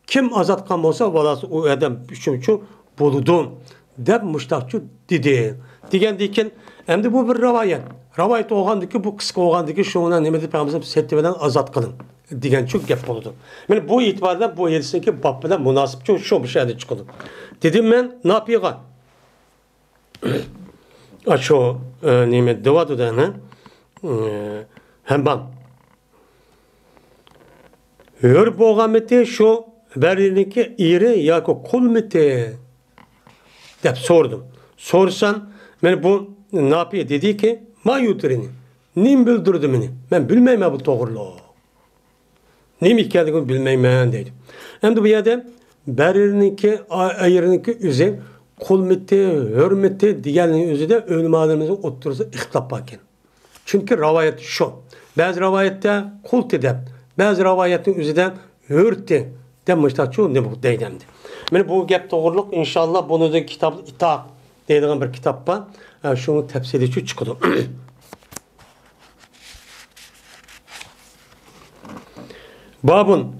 Speaker 1: Kim azat qilgan bo'lsa, valası o adam üçün boludu deb muştaqçı dedi. Degandan endi bu bir rivayet. Rivayet olgandiki bu qisqa olgandiki şuna nima deb Peygamber setti bilan azat qilin degan gap bo'ldi. Men bu etibarda bu yelsinki bab bilan munosib shu bir şeyde chiqdi. Dedim men ne yapayım? Aşo nima devadu da ne? Hemban. Hör boğameti şu beriniki iri yako kul miti dep sordum. Sorsan ben bu ne yapıyor dedi ki ma yutirini. Nim bildirdi beni. Ben bilmeyim bu doğruluğu. Nim hikayetini bilmeyim dedim. Hem de bu yerde beriniki ayırıniki üze kul miti, hürmeti diğerinin üzü de ölüm alemimizin oturursa ihtilaf bakken. Çünkü rivayet şu. Bazı rivayette kul dedep. Bazı rivayetin üzüden hürti demişler çoğu ne bu deydemdi. Ben bu gap doğruluk inşallah bunu da kitap itaat deydiğim bir kitap var. Şunu tefsir için çıkıyor. Babun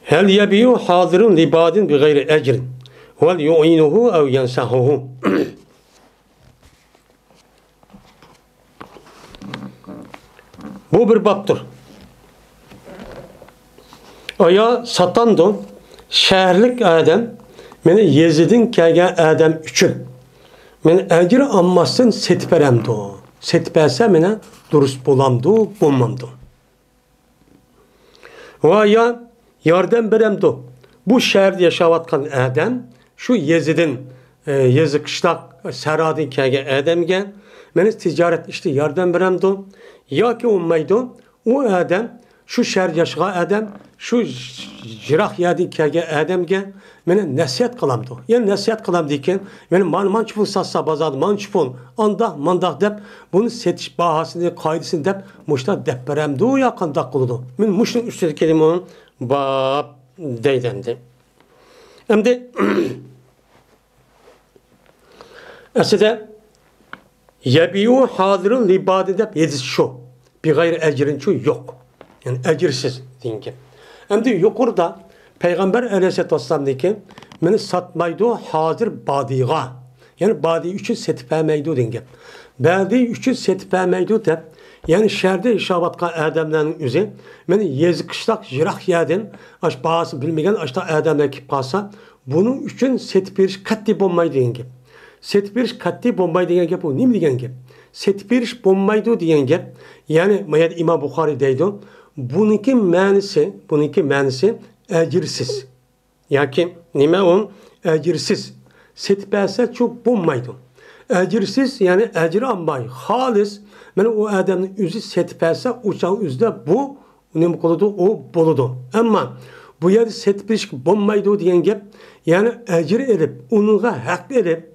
Speaker 1: hel yebiyu hadirun libadin bi gayri ecrin vel yu'inuhu ev yensahuhu. Bu bir babdır. Aya satandı şehirlik adam meni Yezid'in kelgen adam üçün meni ecir ammasın setperemdi o. Setperse meni durust bulamdı, bulmamdı. Ve aya yardım beremdi. Bu şehirde yaşavatkan adam şu Yezid'in Yezid kışlak Serad'ın kelgen adam gen meni ticaret işte yardım beremdi. Ya ki olmaydı o adam şu şehir yaşayan adam şu jirak yadi kege adamga meni nasihat qilamdi. Yani nasihat qilam deyken meni manchpul satsa bozadi, manchpul anda mandaq deb buni setish bahasini, qoidasini deb mushta deb beramdi u ya qandaq qildi. Men mushni ustida kelimonim bab deydendi. Endi aslida yabiu hadirun libadi deb yediz şu. Bir gayri ecrin şu yok. Yani ecirsiz deyinki. Hem de yukarıda Peygamber Aleyhisselatü Vesselam'daki beni satmaydı hazır badiga. Yani badi üçün setipemeydi deyinki. Badi üçün setipemeydi de yani şerde işabatka adamların üzeri beni yezikışlak jirak yedin aş bağısı bilmegen aşta adamlar kip kalsa bunun üçün setipiriş katli bombaydı deyinki. Setipiriş katli bombaydı deyinki bu ne mi deyinki? Setipiriş bombaydı deyinki yani İmam Bukhari deydi. Bununki manisi ecirsiz. Yani nime on ecirsiz. Setipese çok bulmaydı. Ecirsiz yani ecir almayı. Halis ben o adamın yüzü setipese uçağın yüzde bu ne koludu o boludu. Ama bu yer setipes bulmaydı diyen gep yani ecir edip onunla hak edip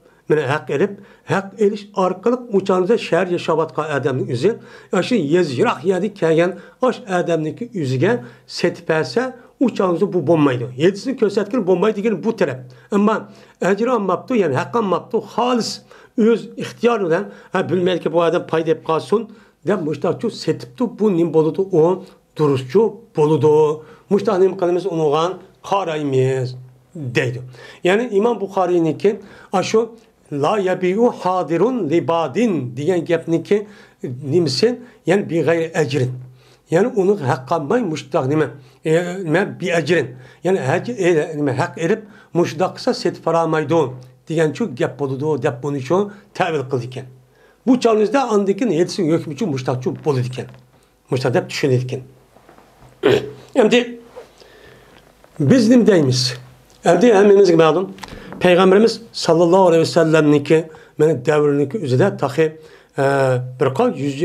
Speaker 1: hak ediş arkalık uçağınıza şehir yaşavatkan adamın yüzü aşı yezyirak yedik kelgen aş adamınki yüzüge setipese uçağınızı bu bombaydı. Yedisini kösetkin bombaydı diyen bu taraf. Ama ecir almaptı yani hak almaptı halis öz ihtiyarıyla bilmeli ki bu adam payda hep kalsın de müştakçı setipti bu nim boludu o duruşçu boludu. Müştak nim kalemesi onuğan karayımız deydi. Yani İmam Bukhari'ninki aşı la yabiu hadirun libadin diyen gepniki nimsin yani bir gayri ecrin. Yani onu hak almay muştaq nima bir ecrin. Yani hak erip muştaqsa setip aramaydı degan şu gap boludu dep bunu şu tavil qildi ekan. Bu çağınızda andikin yetsin hükmücü muştaqçı boludu ekan. Muştaq dep düşünedi ekan. Endi biz nim deymiz? Endi hemmimizga ma'lum Peygamberimiz sallallahu aleyhi ve sellem'niki meni davriniki üzerinde tahi bir kal 100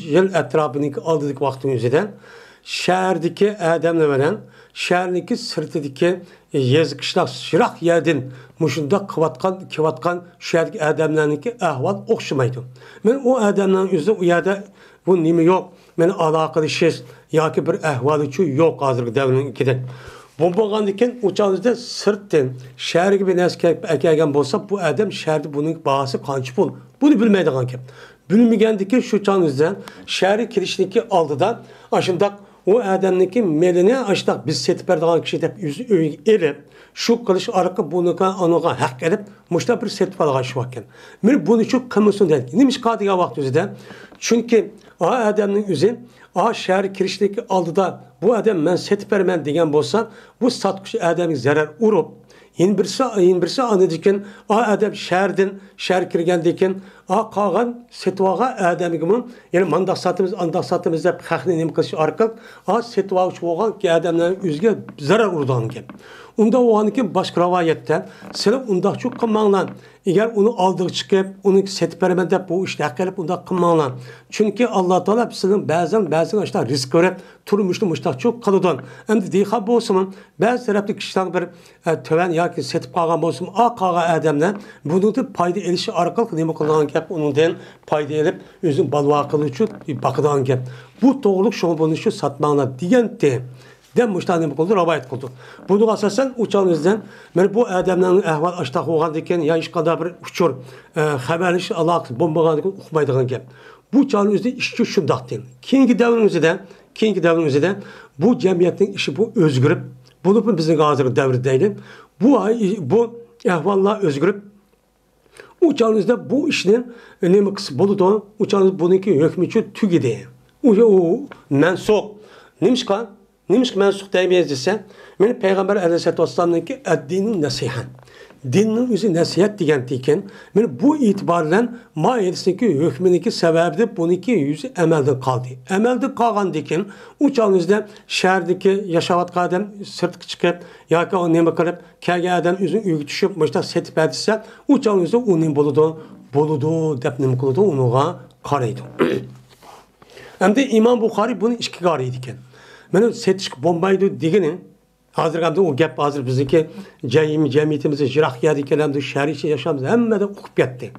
Speaker 1: yıl etrafındaki aldık vaktin üzerinden şehrdeki adamla veren şehrdeki sırtıdaki yazı kışlak şirak yerden muşunda kıvatkan şehrdeki adamlarınki ahval okşamaydı. Ben o adamların üzerinde o yerde bu nimi yok. Ben alakalı şey ya ki bir ahvalı şu yok hazır devrinin ikiden. Bu bo'lgandan uçağınızda sırttan şehir gibi neskel ekelgen bolsa bu adam şehirde bunun bahası qancha pul. Bunu bilmeydigan kim. Bilmegandiki şu çağınızda şehri kirişniki aldıdan aşındak o adamniki melini aşındak biz setip berdigan kişi dep yüzü öy erip şu kılış arka bunuka anuga hak edip muşta bir setip algan şu vakken. Men bunu şu kımısın dedi. Nimiş qadiga vaqt özüde. Çünkü o adamın yüzü a şehir kirişniki aldıda bu adam men setip bermen degan bolsa bu satqıç adamga zarar urup yin birisi anıdikin a adam şehir kirgendikin a qalgan setvaga adamga yani mandaq satımız dep haqni nim qilish orqali a setvaga bo'lgan ki adamların yüzüge zarar urdan ki. Unda o anki başka rivayette sen unda çok kılmağlan. Eğer onu aldığı çıkıp onu setip vermede bu işte hakkılıp unda kılmağlan. Çünkü Allah Teala bizim bazen işte risk görüp turmuşlu muştak çok kalıdan. Hem de deyha bolsun bazı tarafta kişiler bir töven ya ki setip kalgan bolsun a kalgan adamlar bunu da payda erişi arkalık nemi kılan gap onundan payda erip özün balva kılıçı bakıdan gap. Bu doğruluk şunu bunu şu satmağına diyen de dem müştahane oldu, rivayet oldu. Bunu asasen uçağınızdan, ben bu adamların ahval açtaq olğandiken ya iş kadar bir uçur, haberliş alaqı bombalandiken okumaydıgan gap. Bu uçağınızda işçi şundaq deyin. Keyingi davrinizde bu cemiyetin işi bu özgürüp, bunu bizim hazır devri deylim. Bu ahvallar özgürüp, uçağınızda bu işinin önemi kısı boludu, uçağınız bununki hükmüçü tügidi. O mensuk. Neymiş mensuk deymeyiz dese, benim Peygamber Aleyhisselatü Vesselam'ın ki dinin nasihan. Dinin üzü nasihat degentiken, ben bu itibarla maiyetindeki hükmündeki sebebi de bununki yüzü emelde kaldı. Emelde kalgan diken, uçağınızda şehirdeki yaşavat adam sırtı çıkıp, ya ki o nemi kırıp, kege adam üzün üyü düşüp, başta setip edilse, uçağınızda onun boludu, depnim kılıdı, onuğa karaydı. Hem de İmam Bukhari bunu işki karıydı iken. Benim setiş bombaydı deginin, hazır o gap hazır bizdeki cemiyetimizde jirak yerdikelemde şehir içi yaşamız hemmeden okup gitti.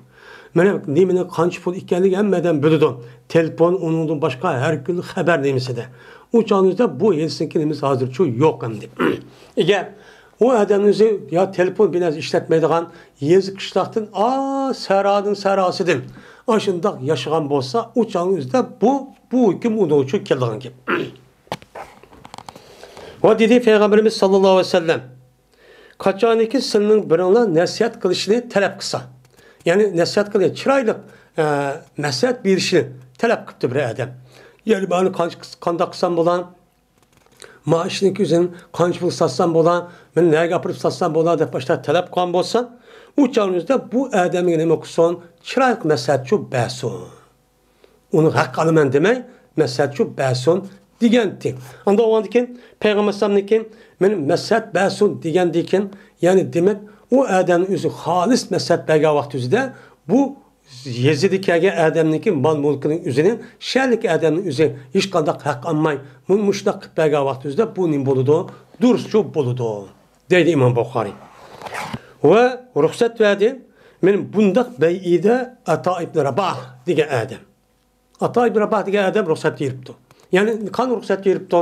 Speaker 1: Benim nemine kanç pul ikenlik hemmeden bölüdüm. Telefon onundan başka her gün haber nemisi de. Uçağınızda bu Helsinki'miz hazır çoğu yok hem de. Eğer o adamınızı ya telefon biraz işletmeydiğen yazık kışlaktın serasıdın. Aşında yaşayan bolsa uçağınızda bu hüküm onun için keldiğin gibi. O dedi Peygamberimiz sallallahu aleyhi ve sellem kaçaniki sılının birine nasihat kılışını talep kısa. Yani nasihat kılıyor. Çıraylık nasihat bir işini talep kıptı bir adam. Yani bana kanda kısam bulan maaşınki üzerine kanç bul satsam bulan ben neye yapıp satsam bulan da başta talep kılan bolsa uçağınızda bu adamın ne okusun çıraylık nasihat çok bəsun. Onu hak alımen demek nasihat çok bəsun degenti. Anda o andikin Peygamber sallallahu benim mesat bəsun degendikin yani demek o adamın üzü halis mesat bəga vakti üzüde bu Yezidikəge adamniki mal mulkinin üzerine şerlik adamın üzerine hiç kandak hak almay muşdak bəga vakti üzüde bu nim boludu duruşçu boludu dedi İmam Bukhari. Ve ruhsat verdi benim bundak beyide Ata İbn Rabah degen adam. Ata İbn Rabah degen adam ruhsat veripti. Yani kan ruhsat veripti.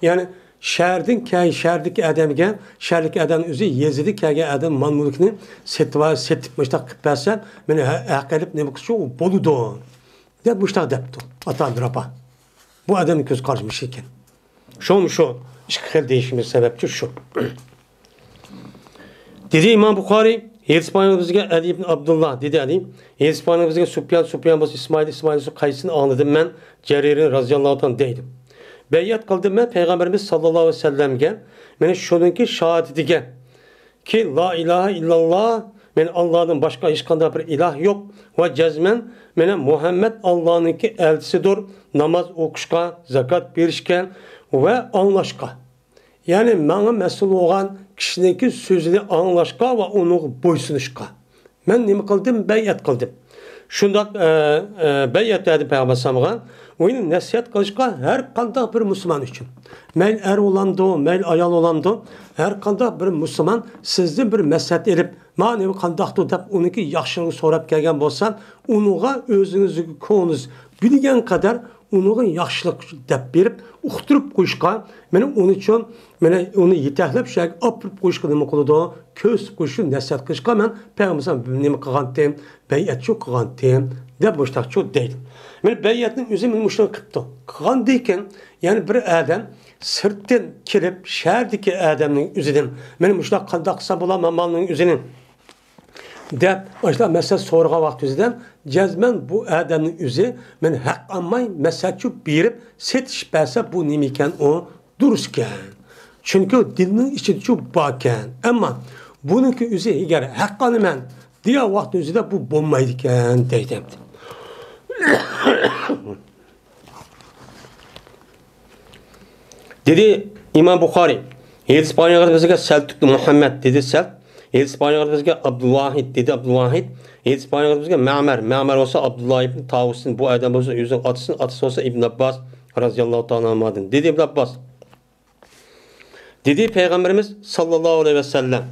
Speaker 1: Yani şehrdeki adamga, şehrdeki adam üzü Yezidi kege adam mal mulkini setip müştak kıppersen beni hakalip ne bakışı o boludu. De müştak depti. Ata İbn Rabah. Bu adamın göz karşımış iken. Şu. İşte değişimi sebepçi şu. Dedi İmam Bukhari
Speaker 2: Yetişpanı bizge Ali ibn Abdullah dedi Ali. Yetişpanı bizge Süfyan boz İsmail kaysını anladım ben. Cerir'in razıyallahu anh deydim. Beyyat kıldım ben Peygamberimiz sallallahu aleyhi ve sellem'ge. Mene şununki şehadetige ki la ilahe illallah men Allah'ın başka hiç kanda bir ilah yok ve cezmen mene Muhammed Allah'ınki elçisidir. Namaz okuşka, zakat berişke ve anlaşka. Yani bana mesul olan kişinin sözünü anlaşka ve onu boysunuşka. Ben ne kıldım? Beyyat kıldım. Şundak beyyat dedi Peygamber Samıgan. Oyunu nasihat kılışka her kandak bir Müslüman için. Meyl er olandı, meyl ayal olandı. Her kandak bir Müslüman sizden bir nasihat edip manevi kandaktı deyip onunki yaxşılığı sorap gelgen bolsan, onuğa özünüzü konunuz bilgen kadar onun yaxşılık deyip berip uqturup qo'yishga meni onun için meni onu yeteklep şey apırıp qo'yishga nima qiladi ko'sib qo'yishni nasihat qilishga men payg'ambar nima qilgan tem bayat shu qilgan tem deb boshliqchi deydi. Men bayatning o'zi meni mushuni qilibdi. Qilgan dekan ya'ni bir odam sirtdan kelib shahardagi odamning o'zidan meni mushunday qanday qilsa bo'laman malning o'zining deb başta mesele sorğan vaxtımızdan cezmen bu adamın üzü men hak almay mesajı berip setiş bəsə bu nimiken o durusken. Çünkü dilinin içi çok baken. Ama bununki üzü eğer hak alman diye vaxt üzüde bu bulmaydıken deydim. Dedi İmam Bukhari. İspanya'da bizge Selçuklu Muhammed dedi İspanya'da bizge Abdülvahid dedi Abdülvahid. İspanya'da bizge Ma'mer olsa Abdullah ibn Tavus'un bu adam olsa yüzün atısı olsa İbn Abbas radıyallahu ta'ala anh'ın. Dedi İbn Abbas. Dedi Peygamberimiz sallallahu aleyhi ve sellem.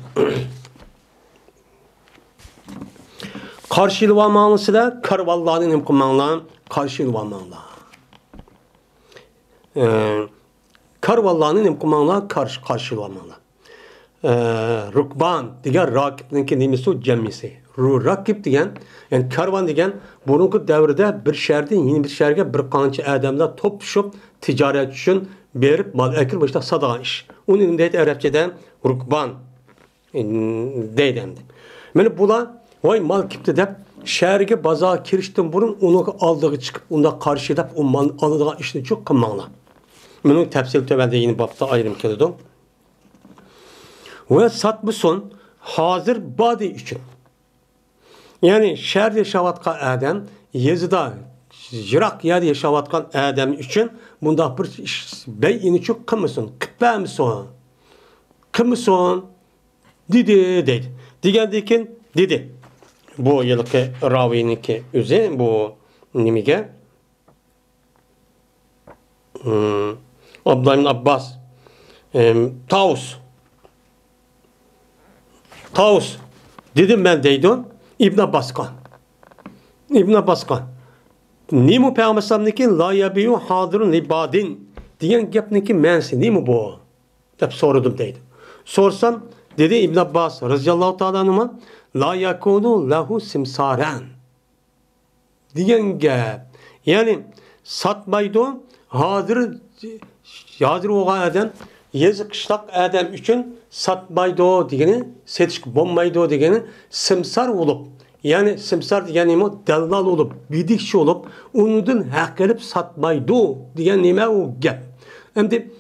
Speaker 2: Karşılığımanlısıyla karvallarının imkanlarının karşılığımanlar. Karvallarının imkanlarına karşılığımanlar. Rukban diyen rakibninki nimisi cemisi. Rakib diyen yani karvan diyen bununki devrede bir şehirden yeni bir şehirge bir qancha adamlar topuşup ticaret için berip mal ekil başta sadağa iş. Onun deydi Arapçada rukban deydi. Meni bula vay mal kipti dep şehirge bazağa kirişten burun onu aldığı çıkıp onda karşı edip o mal aldığı işini çok kımmanlar. Bunun tefsiri tövbede yeni babda ayrım keledi. Ve satmışsın hazır badi için. Yani şehir yaşavatkan adam, Yazıda, Jirak yer yaşavatkan adam için bunda bir beyini çok kımısın, kıplamısın, kımısın, dedi. Digendikin dedi. Bu yılki ravininki üzeri, bu nimige. Abdullah ibn Abbas, Tavus dedim ben deydim İbn Abbas'kan. İbn Abbas'kan. Nimu Peygamber sallallahu la yabiyu hadirun libadin diyen gapniki mensi nimu bu? Dep sordum deydim. Sorsam dedi İbn Abbas radıyallahu ta'ala anhuma la yakunu lahu simsaran diyen gap. Yani satmaydı hazır olan adam yazı kışlak adam için satmaydı degeni, setiş bulmaydı degeni simsar olup, yani simsar degeni mi dellal olup, bidikçi olup, onundan hak gelip satmaydı degen nime o gap. Hem de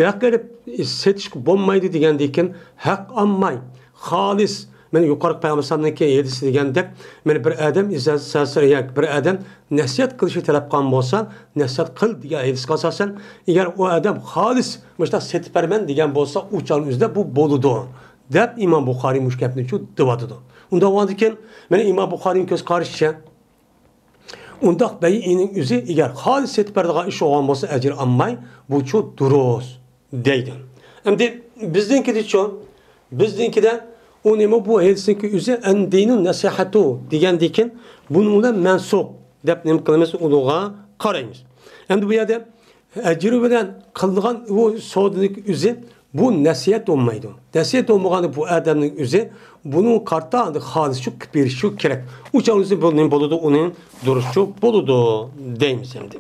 Speaker 2: hak gelip setiş bulmaydı degen deyken hak almay, halis. Men yukarı Peygamber'in yedisi degende men bir adam izasır bir adam nasihat kılışı talep qilgan bolsa nasihat qil degan hadisga asosan agar o adam xolis mushta setpermen degan bolsa uçan üzde bu boludu deb İmam Buxoriy mushkapni shu devatidi. Unda bo'ladikan men İmam Buxoriyning ko'z qarashicha undaq bayining o'zi agar xolis setperdigan ish olgan bolsa ajr olmay bu shu durust deydi. Endi bizninkida o nima bu hadisniki o'zi andinun nasihatu degandikin bununla mansub deb nima qilamiz uluğa qaraymiz. Endi bu yerda ajri bilan qilgan o sodilik o'zi bu nasihat olmaydi. Nasihat olmagani bu odamning o'zi bunun qarta xolis shu qilib berishi kerak. O'shan o'zi bu nima bo'ladi, uning durustchi bo'ladi deymiz endi.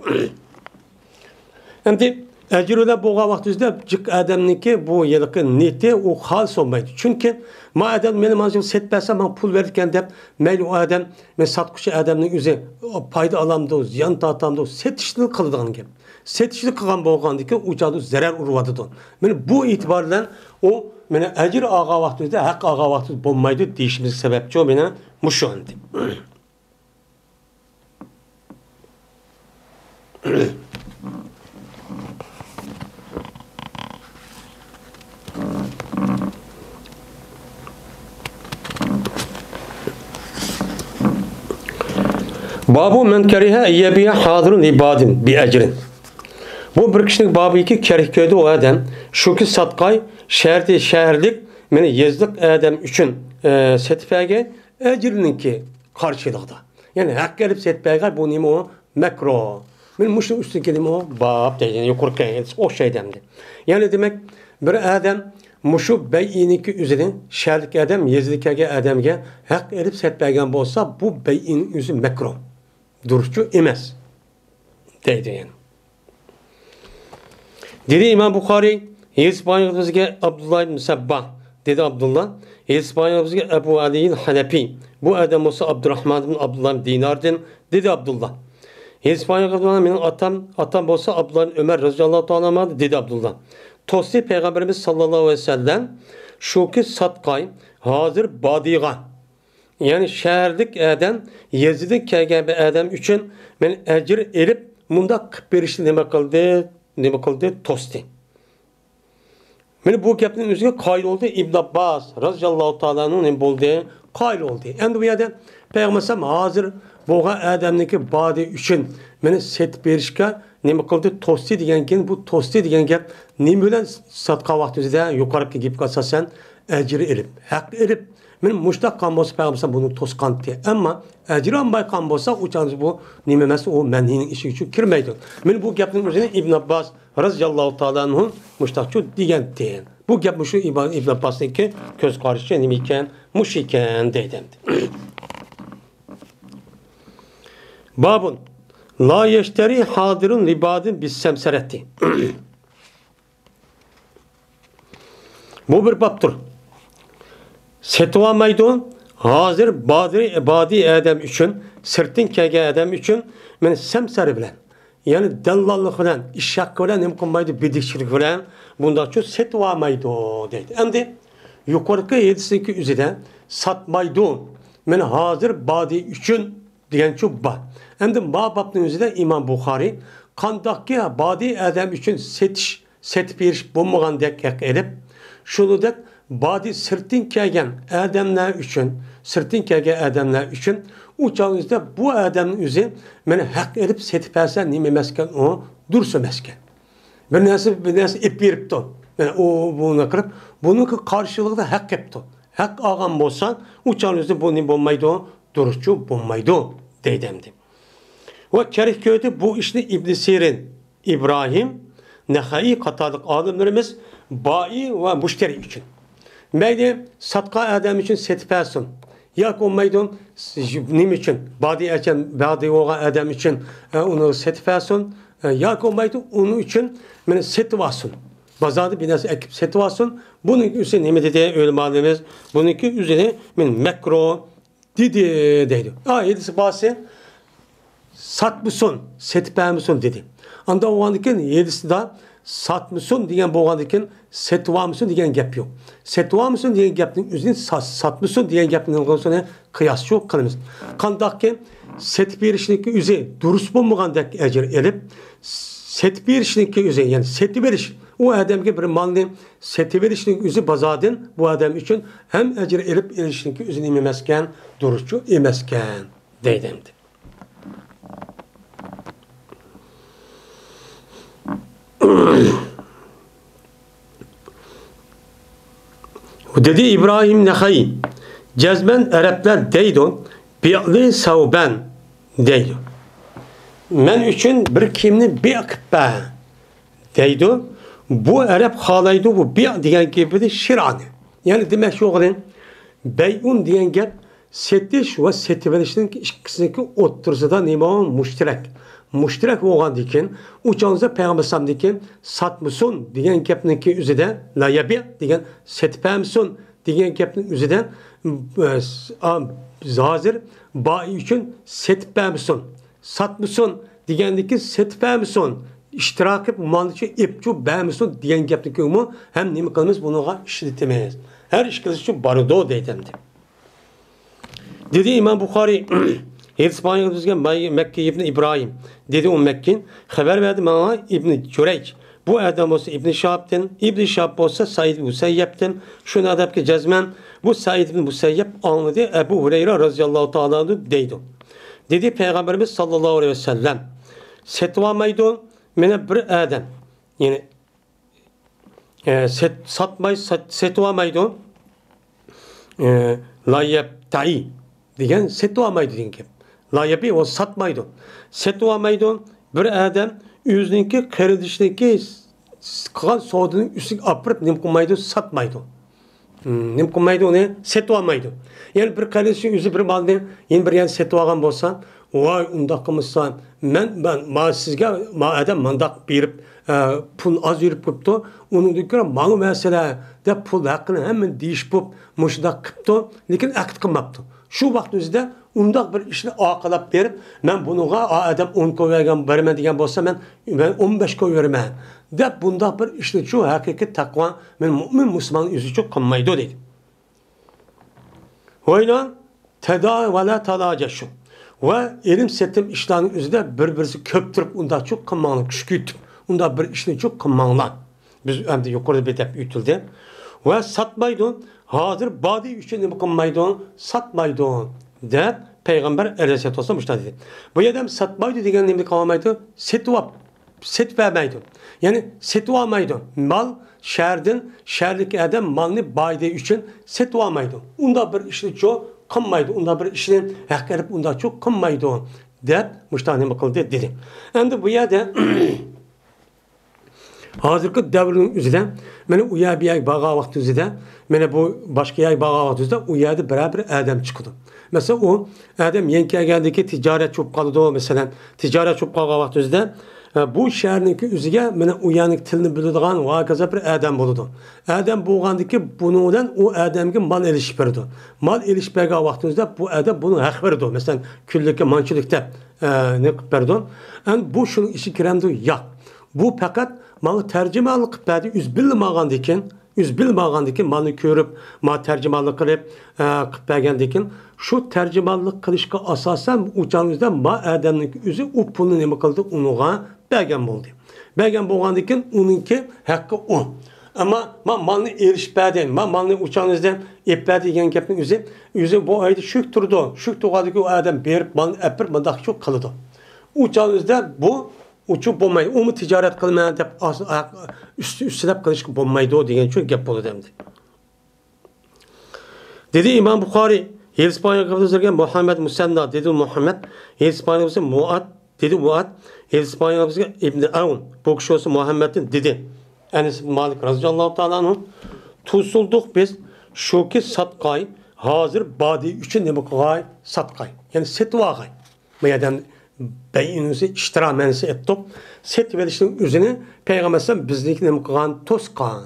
Speaker 2: Endi Ecrüde bu vaxtda cık adamniki bu yılki niyeti o halis olmaydı. Çünkü ma adam benim azim setpese ben pul verirken de meyli o adam men satqışı adamın üzü payda alamdı, ziyan tatamdı, setişlik kıldığın gibi. Setişlik kılgan bolğandı ki ucadı zarar urvadı. Men bu itibarla o meni ecir ağa vaxtda hak ağa vaxtda bolmaydı deyişimiz sebepçi o meni muşu andi. Babu men kerihe yebiye hadirun ibadin bi ecrin. Bu bir kişilik babı ki keriköyde o adam şu ki satkay şehirlik meni yezlik adam üçün setfege ecrinin karşılıqda. Yani hak gelip setfege bu nime o mekro. Men muşun üstü kelime o bab deyini yukarı o şeydendi. Yani demek bir adam muşu beyiniki üzerine şehirlik adam yezlikege adamge hak gelip setfegen bolsa bu beyin üzü mekro. Duruşçu emez. Deydi yani. Dedi İmam Bukhari, İspanyol'da Abdullah ibn Sabbah, dedi Abdullah, İspanyol'da Ebu Ali'nin Hanefi, bu adam olsa Abdurrahman ibn Abdullah Dinardin, dedi Abdullah. İspanyol'da benim atam olsa Abdullah Ömer radıyallahu ta'ala dedi Abdullah. Tosti Peygamberimiz sallallahu aleyhi ve sellem, şu ki satkay, hazır badiga, yani şehirlik adam, Yezid'in kelgen bir adam üçün men ecir erip munda kıpberişli neme kıldı tosti. Men bu gapning üzerine kayıl oldu İbn Abbas radıyallahu ta'ala'nın boldu kayıl oldu. Endi bu yerda Peygamberim hazır boğa adamniki badi üçün meni set berişke neme kıldı tosti degenken bu tosti degen gap neme bilen satqa vaqtida yuqarıki gap asasen ecir erip hak erip men muştaq qan bolsa Peygamberim bunu tosqan diye. Ama ecran bay qan bolsa uçanız bu neme emas o menhinin işi üçün kirmeydi. Men bu gapning üzerine İbn Abbas radıyallahu ta'ala'nın muştaqçı degen deyin. Bu gap muşu İbn Abbas'ınki köz karşı neme iken muş iken deydemdi. Babun la yeşteri hadirun libadin bis semseretti. Bu bir babdır. Setva maydun hazır badi adam üçün sırtın kege adam üçün men semseri bilen yani dellallık bilen işyak bilen imkanmaydı bidikçilik bilen bunda çok setva maydun deydi. Endi yukarıki yedisindeki üzerinde satmaydun men hazır badi üçün diyen çok ba. Endi bababının üzerinde İmam Bukhari kandaki badi adam üçün set bir bulmagan dek edip şunu dek badi sırtın kegen adamlar üçün uçağınızda bu adamın üzeri meni hak edip setipelse nime mesken o dursa mesken. Bir nasıl ip veripti. Yani o bunu kırıp bunun karşılığında hak yaptı. Hak ağam bolsa uçağınızda bu nime olmaydı o duruşçu bulmaydı o deydemdi. Ve Keriköy'de bu işte İbn Sirin, İbrahim, Nehai Katalık alimlerimiz bai ve müşteri için. Meyde satka adam için setpersin. Yak olmaydın nim için. Badi oğa adam için onu setpersin. Yak olmaydın onun için beni setvasın. Bazada bir nasıl ekip setvasın. Bunun üzerine ne dedi öyle malumuz. Bununki üzerine ben mekro dedi. Yedisi bahsi satmışsın, setpermişsin dedi. Anda o andikin yedisi de satmışsın diyen boğandikin setvamışsın diyen gap yok. Setvamışsın diyen gapning üzerine satmışsın diyen gapning sonra kıyas yok kılımız. Kandakken set bir işinki üzeri durus bulmagandek ecir elip set bir işinki üzeri yani seti veriş o adamki bir malını seti verişinin üzeri bazadın bu adam için hem ecir elip erişinki üzeri imemezken duruşçu imezken deydemdi. Dedi İbrahim Nehai cezmen Araplar deydu bi'li savben deydu. Men üçün bir kimni bi'kbe deydu. Bu Arap halaydı bu bi' diyen gibi de şirani. Yani demek şu olan beyun diyen gap setiş ve setiverişinin ikisindeki oturzada neyman müşterek.
Speaker 1: müşterek olgan dikin, uçağınızda Peygamber sallamdaki satmısın diyen gapniki üzerinde la yabi diyen setpemsun diyen gapnin üzerinde hazır bayi için setpemsun satmısın digendeki setpemsun iştirak edip malçı ipçu bemsun diyen gapniki mu hem nime kılmız bunu işletemeyiz. Her işkiliz için barıdo deydemdi. Dedi İmam Bukhari İspanya'da düzgün Mekke İbni İbrahim dedi o Mekkin haber verdi bana İbni Cüreyç bu adam olsa İbni Şahab'den İbni Şahab olsa Said ibn Musayyep'ten şunu adab ki cezmen bu Said ibn Musayyep anladı Ebu Hureyre radıyallahu ta'ala deydi. Dedi Peygamberimiz sallallahu aleyhi ve sellem setvamaydı mene bir adam yani setvamaydı la yebta'i diyen setvamaydı diyen ki la yapi o satmaydı. Setvamaydı bir adam yüzündeki kredişteki kalan soğudunun üstüne apırıp nimkumaydı satmaydı. Nimkumaydı onu setvamaydı. Yani bir kredişin yüzü bir malını yeni bir yer setvagan bolsa vay undakımızsan ben sizge adam mandak birip pul az yürüp köptü. Onun dükkanı manı mesele de pul hakkını hemen değiş bulup muşdak kıptı. Lekin akit kılmaptı. Şu vaktimizde undaq bir işini aqalab berib, men bunuğa adam 10 koy vergen verme degan bolsa men 15 koy vermem. Deb bundaq bir ishni shu haqiqiy taqvo men mu'min musulmon o'zi uchun qilmaydi dedi. Oylan teda va la talajashu. Va erim setim ishlarning o'zida bir-birisi ko'p turib unda çok qilmanglar, kuchkuytib, unda bir ishni çok qilmanglar. Biz endi yuqorida betib o'tildi. Va satmaydi. Hazır badi üçün nima qilmaydi, satmaydi deb Peygamber aleyhissalatu vesselam işte dedi. Bu adam satmaydı degan nima qilmaydi, setvermaydi. Yani setvermaydi. Mal şerlik adam malını baydığı için setvermaydi. Unda bir işni çok qilmaydi, unda bir işni haqirib unda çok qilmaydi deb müştah nima qildi dedi. Endi bu yerda hazırki davrning o'zida mana u yer bu yer bağa vaqt o'zida mana bu boshqa yer bağa vaqt o'zida u yerda bir adam chiqdi. Mesela o adam yenkelgandagi tijorat cho'p qoldi mesela tijorat cho'p qolgan vaqt o'zida bu shaharniki o'ziga mana u yerning tilini biladigan va kaza bir adam bo'ldi. Adam bo'lgandiki bundan u odamga mal elishib berdi. Mal elishib bergan vaqtimizda bu adam buni haq berdi. Mesela kunlikka manchilikda ne qilib berdi. Bu shuning ichi kiramdi yo'q. Bu fakat malı tercümanlık qilib berdi, yüz bilmagandikin malını ko'rib, mal tercümanlık qilib bergandikin şu tercümanlık qilishga asosan uçağımızda ma adamning o'zi u pulni nima qildi, unuğa bergan bo'ldi. Bergan bo'lgandikin uningki haqqi u. Ama malını erishib berdi, malını uçağımızda ep berdi degan gapning o'zi bu ayda shuk turdi. Shuk turgandiki u adam berib malını apir mındaq çok qildi. Uçağımızda bu uçup olmaydı. Onu ticaret kılmayan dep üstülep kılışık olmaydı o diyen çok gap oldu demdi. Dedi İmam Bukhari İspanya kapıda Muhammed Musanna dedi Muhammed İspanya'da Muad dedi Muad İspanya'da İbn Avun bu kişi olsa Muhammed'in dedi. Enes Malik radıyallahu ta'ala tusulduk biz şu ki satkay hazır badi üçün ne bu kay satkay yani setvagay. Meyadan beyinizi iştiramenisi ettik. Set verişinin üzerine Peygamber sallam bizlikine mıkıgan toskan.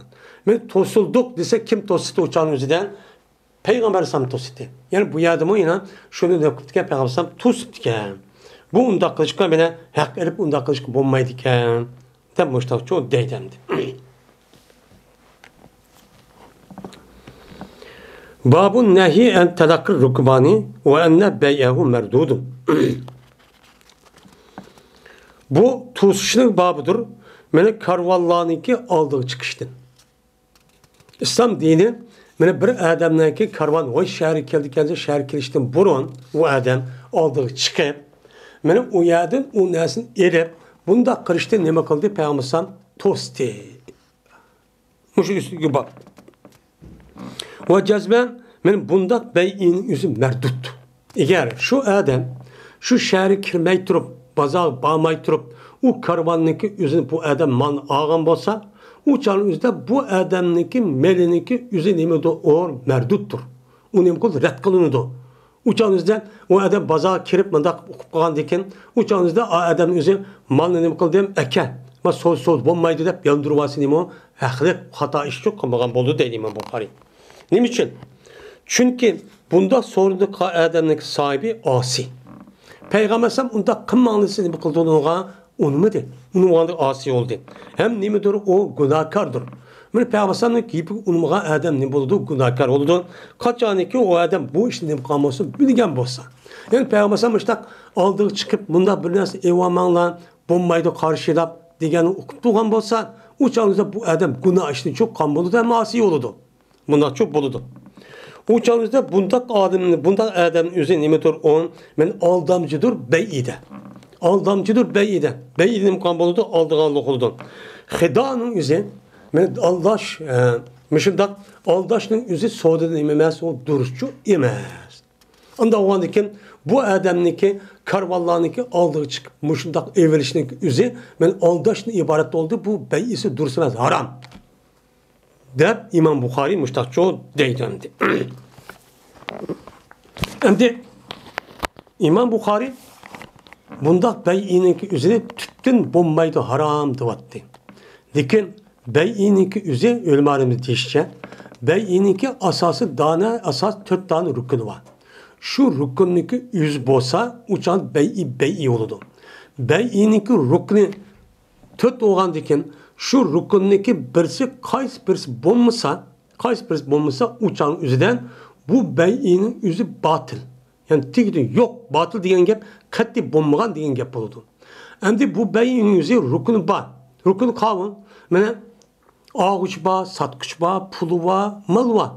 Speaker 1: Men tosulduk dese kim tositi uçağın üzerinden? Peygamber sallam tositi. Yani bu yardımı yine şunu da yaptıkken Peygamber sallam tositken. Bu unda kılıçka bana hak erip unda kılıçka bulmaydıkken. Tabi müştak çoğu deydemdi. Babun nehi en telakkır rukbani ve enne bey'ehu merdudun. Bu tuzuşluk babıdır. Mene karvallarınki aldığı çıkıştın. İslam dini mene bir adamdaki karvan o şehri geldi şehri kiliştin burun o adam aldığı çıkıp mene o yerden o nesin erip bunda kırıştı neme kıldı Peygamber tosti. Muşu üstü bak. O cezben mene bunda beyin yüzü merdut. Eğer şu adam şu şehri kirmey durup bazar bağmay turup o karvanniki üzün bu adam man ağam bolsa uçağın üzde bu adamniki meliniki üzün nemi de or merduttur. O nemi kıl ret kılınıdı. Uçağınızda o adam bazağa kirip mındak okup kalgan diken, uçağınızda adam özü malını nima kıldım eke. Ma soz bombaydı dep yandırıvası nima o haqliq hata iş çok kılmagan boldu deydi İmam Bukhari. Nim için? Çünkü bunda sorumlu adamlık sahibi asi. Peygamber sam unda kılmanlısı nima kıldığına onu de. Onun vardı asi oldu. Hem nimidir o günahkardır. Mene Peygamber'in gibi unmağa adam ne buldu günahkar oldu. Kaçanı ki o adam bu işin ne kalması bilgen bolsa. Yani Peygamber'in işte aldığı çıkıp bunda bir nasıl evamanla bombayı karşılap degeni okup durgan bolsa uçağınızda bu adam günah işini çok kan buldu da masi oldu. Bunlar çok buldu. Uçağınızda bunda adamın üzerine nimetor on men aldamcıdır beyide. Aldamcıdır beyide. Beyide kan buldu aldığanlık oldu. Hidanın üzerine men aldaş, mişindak aldaşның üzü soğudan emez, o duruşçu emez. Onda o andikin bu adamniki, karvallarniki aldığı çıkıp, mişindak evvelişinin üzü, men aldaşın ibaret oldu, bu beyisi dursamaz, haram. Dep İmam Bukhari müştakçı deydi. Şimdi İmam Bukhari bundak beyininki üzerine tüttün bombaydı haram dıvattı. Lakin beyininki üzerine ölmarımız dişçe. Beyininki asası asas 4 tane rükünü var. Şu rükünniki yüz bolsa uçan beyi oldu. Beyininki rükünü 4 olgan diken şu rükünniki birisi bulmasa uçan üzerden bu beyinin yüzü batıl. Yani tigdi yok batıl diyen gep katti bulmagan diyen gep oldu. Hem bu beyinin yüzü rükünü var. Rükünü kavun. Mene ağuç var, satkuç var, pulu var, mal var.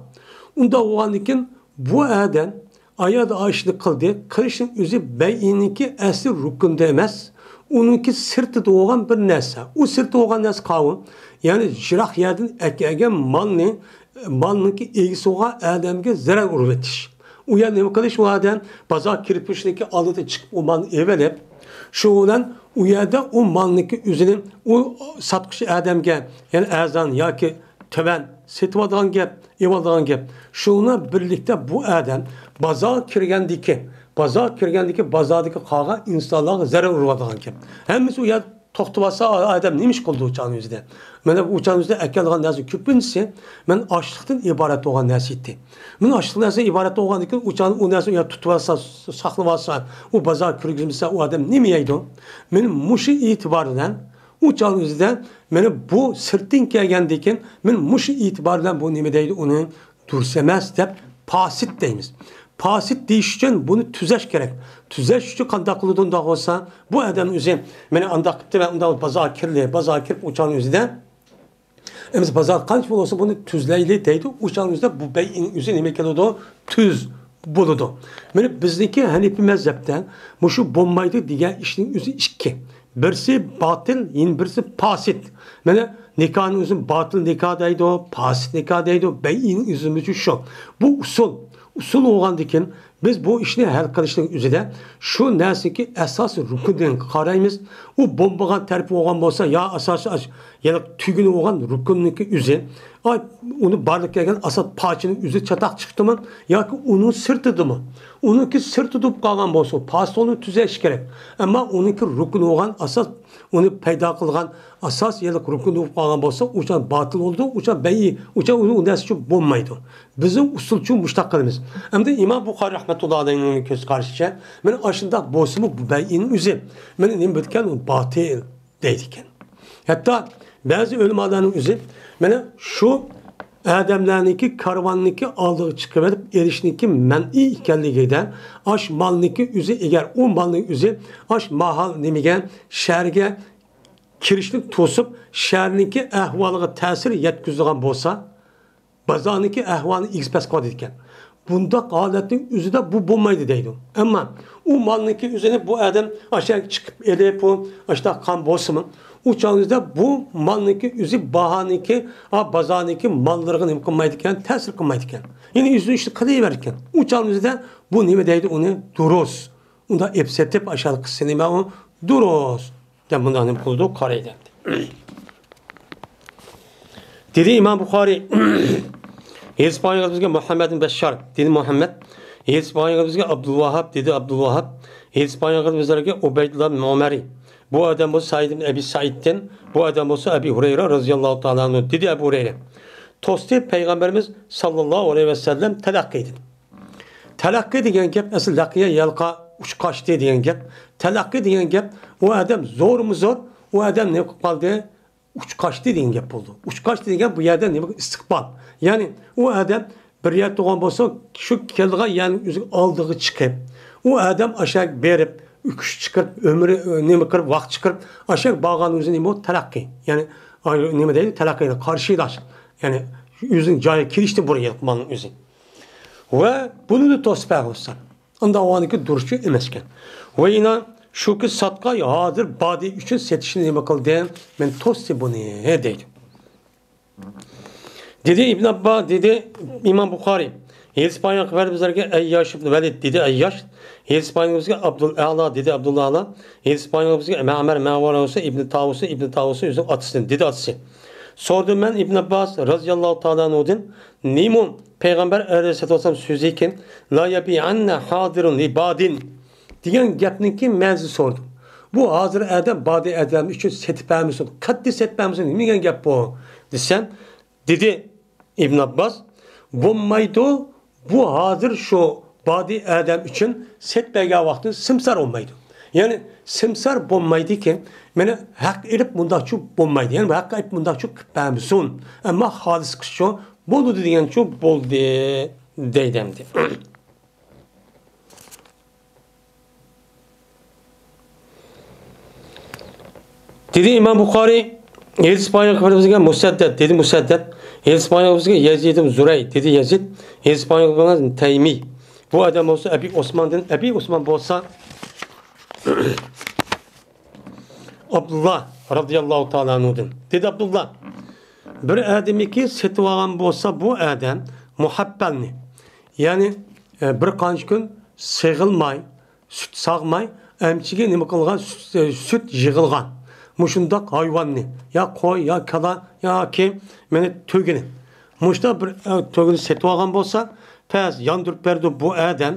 Speaker 1: Onda olan iken bu adam ayada aşını kıldı. Kırışın yüzü beyininki esir rükünde emez. Onunki sırtı doğan bir nese. O sırtı doğan nese kavun. Yani jirak yerden ekegen malnınki ilgisi olan adamge zarar urvetiş. O yani ne kadar şu adam bazar kirpişindeki alıda çıkıp o malını evelep şu olan o yerde o malnınki üzerine o satkışı adamge yani azan ya ki töven setvadan gep, evadan gep. Şuna birlikte bu adam bazar kirgendiki bazardaki kağa insanlara zarar urvadan gep. Hemisi o yer toxtuvasa adam neymiş kıldı uçağın yüzüde. Mene bu uçağın yüzüde ekelgan nəsi küpüncisi, men açlıqdan ibaret olan nəsi idi. Men açlıqdan nəsi ibaret olan iken uçağın o nəsi ya tutuvasa, saxlıvasa, o bazar kürgümse o adam nemeyeydi. Men muşu itibarından uçağın yüzüde mene bu sırtın kelgendiyken men muşu itibarından bu nemedeydi onu dursemez dep pasit deyimiz. Pasit deyiş için bunu tüzeş gerek. Tüzeş için kandaklıdın da olsa bu adam üzerine beni andakıptı ve ondan bazar kirip uçağın üzerine emiz bazar kaç olsa bunu tüzleyle deydi. Uçağın üzerine bu beyin üzerine mekelada tüz buludu. Yani bizdeki Hanefi mezhepten bu şu bombaydı diye işin üzerine iki. Birisi batıl, yine birisi pasit. Yani nikahın üzerine batıl nikahıydı o, pasit nikahıydı o, beyin üzerine şu. Bu usul olan diken biz bu işini hal qilishning üzerinde şu narsaki esas rükünden qaraymiz. O bombagan terpi olgan bolsa ya asası ya tügünü olgan rükünniki üzeri onu barlık kelgan asas parçanın üzeri çatak çıktı mı ya ki onun sırtıdı mı? Onunki sırtı tutup kalgan bolsa pastı onu tüzeş gerek. Ama onunki rükün olgan asas onu payda kılgan asas ya da rükün olup kalgan bolsa uçan batıl oldu. Uçan beyi uçan onu nasıl çok bombaydı. Bizim usulçu müştakkılımız. Hem de İmam Bukhari rahmetullahi aleyhi'nin göz karşıya ben aşında bozumu bu beyin üzeri. Ben ne bitken batıl deydiken. Hatta bazı ölümaların üzeri ben şu adamlarniki karvanniki aldığı çıkıverip erişniki men'i ikenliğinden aş malniki üzü eğer o malniki üzü aş mahal nemigen şerge kirişlik tosup şerniki ehvalıga tesir yetküzügen bolsa bazaniki ehvalını xpes kod etken. Bunda haletin üzü de bu bulmaydı deydi. Ama o malniki üzerine bu adam aşağı çıkıp edip o aşağı kan bolsa mı? Uçağınızda bu malniki üzü bahaniki bazaniki mallarını imkanmaydıken tesir kılmaydıken. Yine yüzünü işte kadeye verirken. Uçağınızda bu nime deydi onu duros. Onda epsetip aşağı kısını o duros. Yani bundan ne buldu kareydi. Dedi İmam Bukhari İspanya'da Muhammed'in Beşşar dedi Muhammed
Speaker 2: İspanya'mızga Abdülvahhab dedi Abdülvahhab. İspanya'mızga Ubeydullah Mumeri. Bu adam olsa Said ibn Ebi Said'den, bu adam olsa Ebi Hureyre radıyallahu ta'ala anhu dedi Ebu Hureyre. Tosti Peygamberimiz sallallahu aleyhi ve sellem telakki edin. Telakki degan gap asıl laqiya yalqa uçqaştı degan gap. Telakki degan gap o adam zor mu zor? O adam ne qilib qoldi? Uçqaştı degan gap bo'ldi. Uçqaştı degan bu yerda nima istiqbol. Ya'ni o adam bir yer tug'an bo'lsa, shu kelgan yani o'zi oldiga chiqib, o adam aşağı berib, ukish chiqib, umri nima qilib, vaqt chiqib, aşağı bağgan o'zi nima talaqi. Ya'ni nima deydi? Talaqi qarshilash. Ya'ni o'zining joyi kelishdi buraya qilmanning o'zi. Ve bunu da tosbaq olsa. Onda o anki duruşu emesken. Ve yine şu ki satka hazır badi üçün setişini nima qildi? Men tosti bunu deydi. Dedi İbn Abbas, dedi İmam Bukhari. İspanya haber bizlerge Eyyaş ibn Velid dedi Eyyaş. İspanya'mızga Abdülala dedi Abdülala. İspanya'mızga Ma'mer Ma'var olsa İbn Tavus'u yüzün atısın dedi atısı. Sordum ben İbn Abbas radıyallahu ta'ala anhu'dan nimun Peygamber aleyhissalatu vesselam sözü iken la yabi'anne hadirun libadin diyen gapninki mevzu sordum. Bu hazır adam badi adam için setipemiz katli setipemiz niye gap bu desem dedi İbn Abbas bulmaydı bu hazır şu badi adam için setpege vakti simsar olmaydı. Yani simsar bulmaydı ki meni hak edip mundakçı bulmaydı. Yani hak edip mundakçı kıpamızın. Ama halis kışçı boldu diyen çok boldu deydemdi. Dedi İmam Bukhari İspanya kıpırımızda Musaddet dedi Musaddet. İspanya'mızda Yazid Zurey dedi Yazid. İspanya'mızda Teymi. Bu adam olsa Ebi Osman'dan Ebi Osman olsa Abdullah radıyallahu ta'ala anhu'dan. Dedi Abdullah. Bir adamı ki setvagan olsa bu adam muhabbelni. Yani bir qancha gün sığılmay, süt sağmay, emçige nima qilgan süt yig'ilgan. Mushundaq hayvanni. Ya qo'y, ya kala, ya ki meni tugini. Mushda bir tugini setvagan olsa, pes yandırıp berdi bu adam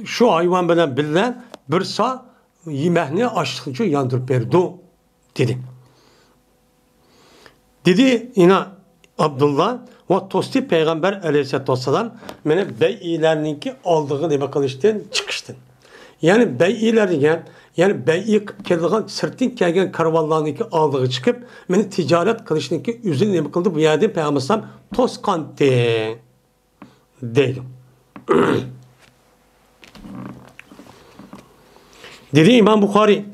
Speaker 2: şu hayvan bilan birga bir sa yemekni açlıkçı yandırıp berdi dedi. Dedi ina Abdullah ve tosti Peygamber aleyhissalatu vesselam meni bey'ilerninki aldığı nima qilishdan chiqishdi. Yani bey'iler degan, yani bey'i kelgan sirtin kelgan karvonlarninki aldığı chiqib, meni tijorat qilishniki o'zini nima qildi bu yerda Peygamber sallam tosqandi deydi. Dedi İmam Bukhari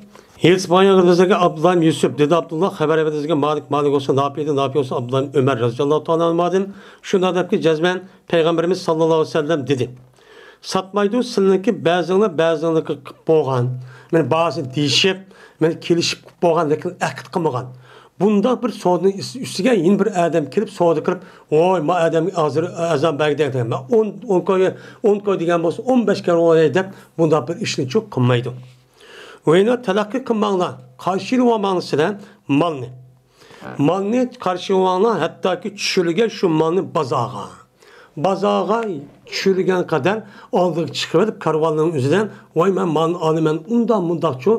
Speaker 2: İspanya'daki Abdullah Yusuf dedi Abdullah haber edildiğinde Malik olsa ne yapıyorsa Abdullah Ömer radıyallahu ta'ala anhu'dan şuna da ki cezmen Peygamberimiz sallallahu aleyhi ve sellem dedi. Satmaydı sizinki bazılarına boğan. Yani bazı değişip, yani kelişip boğan lakin akit kılmagan. Bunda bir soğudun üstüge yeni bir adam kelip soğudu kırıp oy ma adam azam belki de 10 koy diyen olsa 15 kere olay deyip bunda bir işini çok kılmaydı. Ve yine telakki kılmanla karşılamanla silen malını. Malını karşılamanla hatta ki çürügen şu malını bazağa. Bazağa çürügen kadar aldık çıkıverip karvanların üzerinden vay ben malını alayım ben undan mundakçı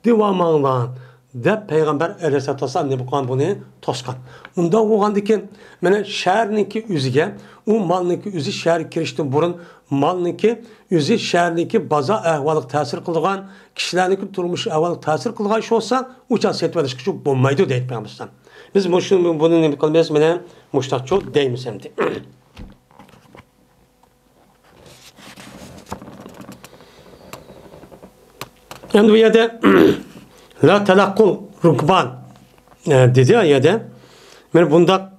Speaker 2: devamanla de Peygamber aleyhissalatu vesselam ne bu bunu toskan. Unda oğandı ki mene şehirninki üzüge o malninki üzü şehir kiriştin burun malninki üzü şehirninki baza ahvalık tesir kıldıgan kişilerinki turmuş ahvalık tesir kıldıgan şey olsa uçan setveliş küçük bulmaydı deyip Peygamber'den. Biz bunu ne kılmayız mene muştakçı deymişemdi. Yani bu yerde la telakkul rukban dedi ya yerde. Yani bunda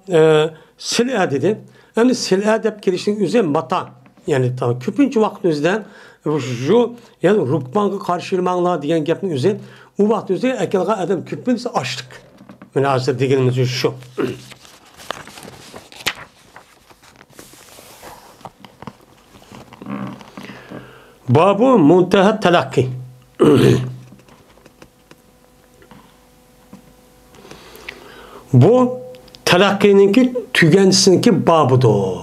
Speaker 2: sil'a dedi. Yani sil'a deyip gelişin üzerine mata. Yani tabi küpünçü vakit üzerinden şu yani rukbanı karşılamanlar diyen gapın üzerine o vakit üzerine ekelga adam küpünçü açtık. Yani hazır diyenimiz şu. Babu munteha telakki. Bu telakkininki tügensininki babıdır.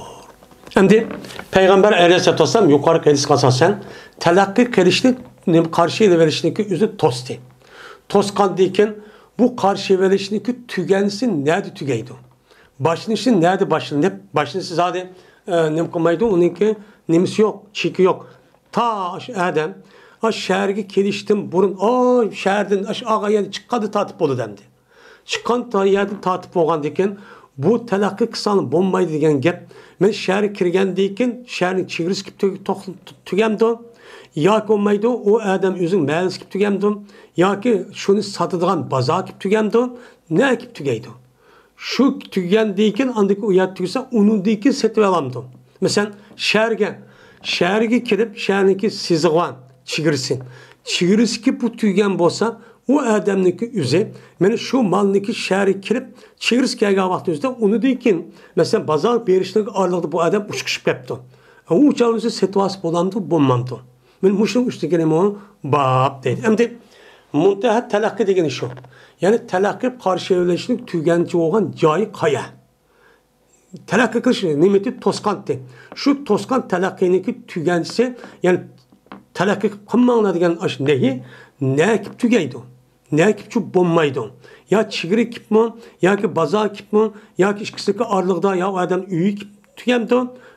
Speaker 2: Endi Peygamber aleyhissalatu vesselam yukarı hadis asasen telakki kelişlik karşı verişlik üzü tosti. Toskan deyken bu karşı verişlik tügensin nerede tügeydi? Başınışı nerede başını? Başınışı zaten ne koymaydı? Onunki nemisi yok, çiki yok. Ta Adem şehirge keliştim burun. Şehirden ağa yani çıkadı tatip oldu dendi. Çıkan ta yerden tatip olgan deken bu telakki kısanı bombaydı degen gep. Men şehre kirgen deyken şehrin çigiriz kip tügemdi. Ya ki olmaydı o adam özün məhəlis kip tügemdi. Ya ki şunu satıdığan baza kip tügemdi. Ne kip tügeydi? Şu tügen deyken andaki uyat tügese onun deyken setip alamdı. Mesela şehirge kirip şehrinki siziğan çigirsin. Çigiriz ki bu tügen bolsa o adamniki üze, meni şu malniki şehri kirip çigiriz kelgen vakti üzde onu deyken mesela bazar berişlik ağırlıqda bu adam uçkışıp kepti. O uçağınızı setvası bolandı, bulmamdı. Men muşun üstü gelemi onu bab deydi. Hem de muntaha telakki degeni şu. Yani telakki karşı evleşlik tügenci olan cayı kaya. Telakki kılış nimeti toskantı. Şu toskan telakkiniki tügencisi yani telakki kılmağına degen aş nehi ne kip tügeydi. Ne kip şu bombaydı. Ya çigiri kip mi, ya ki baza kip mi, ya ki işkisiki ağırlıqda ya adam üyü kip tügemdi.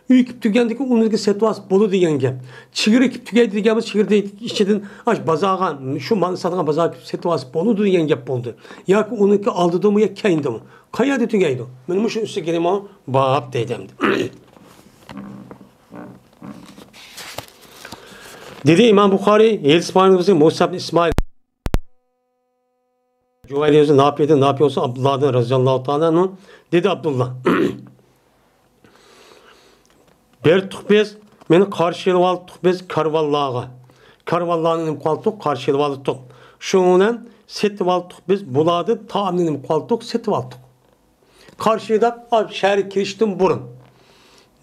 Speaker 2: Üyü kip tügendi ki onun setvası bolu degen gep. Çigiri kip tügeydi degemiz çigirde içedin aş bazağan, şu malı satılan baza kip setvası bolu degen gep oldu. Ya ki onunki aldıdı mı ya keyindi mi? Kayada tügeydi. Benim şu üstü gelimi o bağap deydemdi. Dedi İmam Bukhari, İsmail'in Musa ibn İsmail Cüveyli'nin ne yapıyordu, ne yapıyorsa Abdullah'dan razıyallahu ta'ala dedi Abdullah. Bir tukbez, beni karşılığı aldı tukbez karvallağa. Karvallağının kaltık karşılığı aldı tuk. Şundan setip aldı tukbez buladı, taminin kaltık setip aldı. Karşıda şehri kiriştim burun.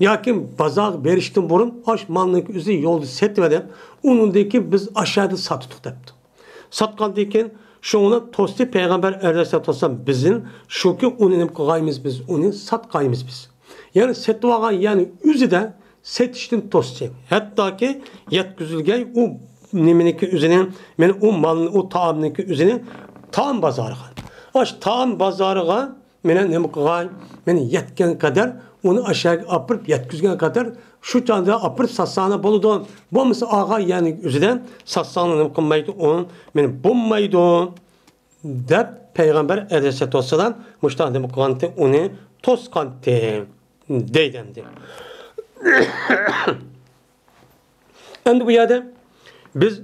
Speaker 2: Yakin bazar beriştim burun, aş mallık üzü yoldu setmeden, onundaki biz aşağıda sattık depti. Satkan deyken, şuna tosti Peygamber aleyhissalatu vesselam bizim, şu ki onun kıyımız biz, onu satkayımız biz. Yani setvağa yani üzüde setiştim tosti. Hatta ki yet güzülgey o niminiki üzerine, yani o malın, o taamniki üzerine taam bazarıga. Aş taam bazarıga, menen ne kıyım, yani yetken kadar, onu aşağı apırıp yetkizgen kadar şu çanda apırıp satsağına boludu. Bu mesela ağa yani üzerine satsağına ne kılmaydı onun benim bombaydı dep Peygamber aleyhissalatu vesselam müştahide mukante onu toskante deydemdi. Endi bu yerde biz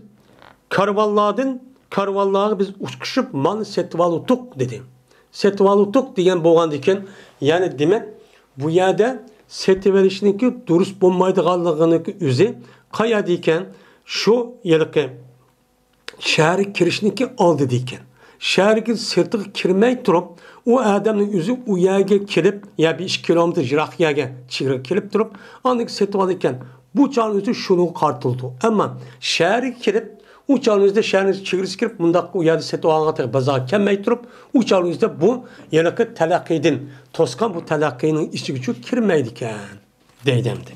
Speaker 2: karvallağı biz uçkışıp mal setvalutuk dedi. Setvalutuk diyen boğan diken yani demek bu yerde setiverişinki durus bombaydıqanlığıniki üzü kaya deyken şu yerdeki şehri kirişinki aldı deyken şehri sırtığı kirmey turup o adamın üzü u yerge kirip ya bir 2 kilometre jirak yerge kirip turup andaki setivalıyken bu çağın üzü şunu kartıldı. Ama şehri kirip uçağınızda şehrinizde çığırısı kirip bunda o yerde seti o anlatır bazağı kemmey turup uçağınızda bu yanıkı telakkidin toskan bu telakkinin işi gücü kirmeydiken deydemdi.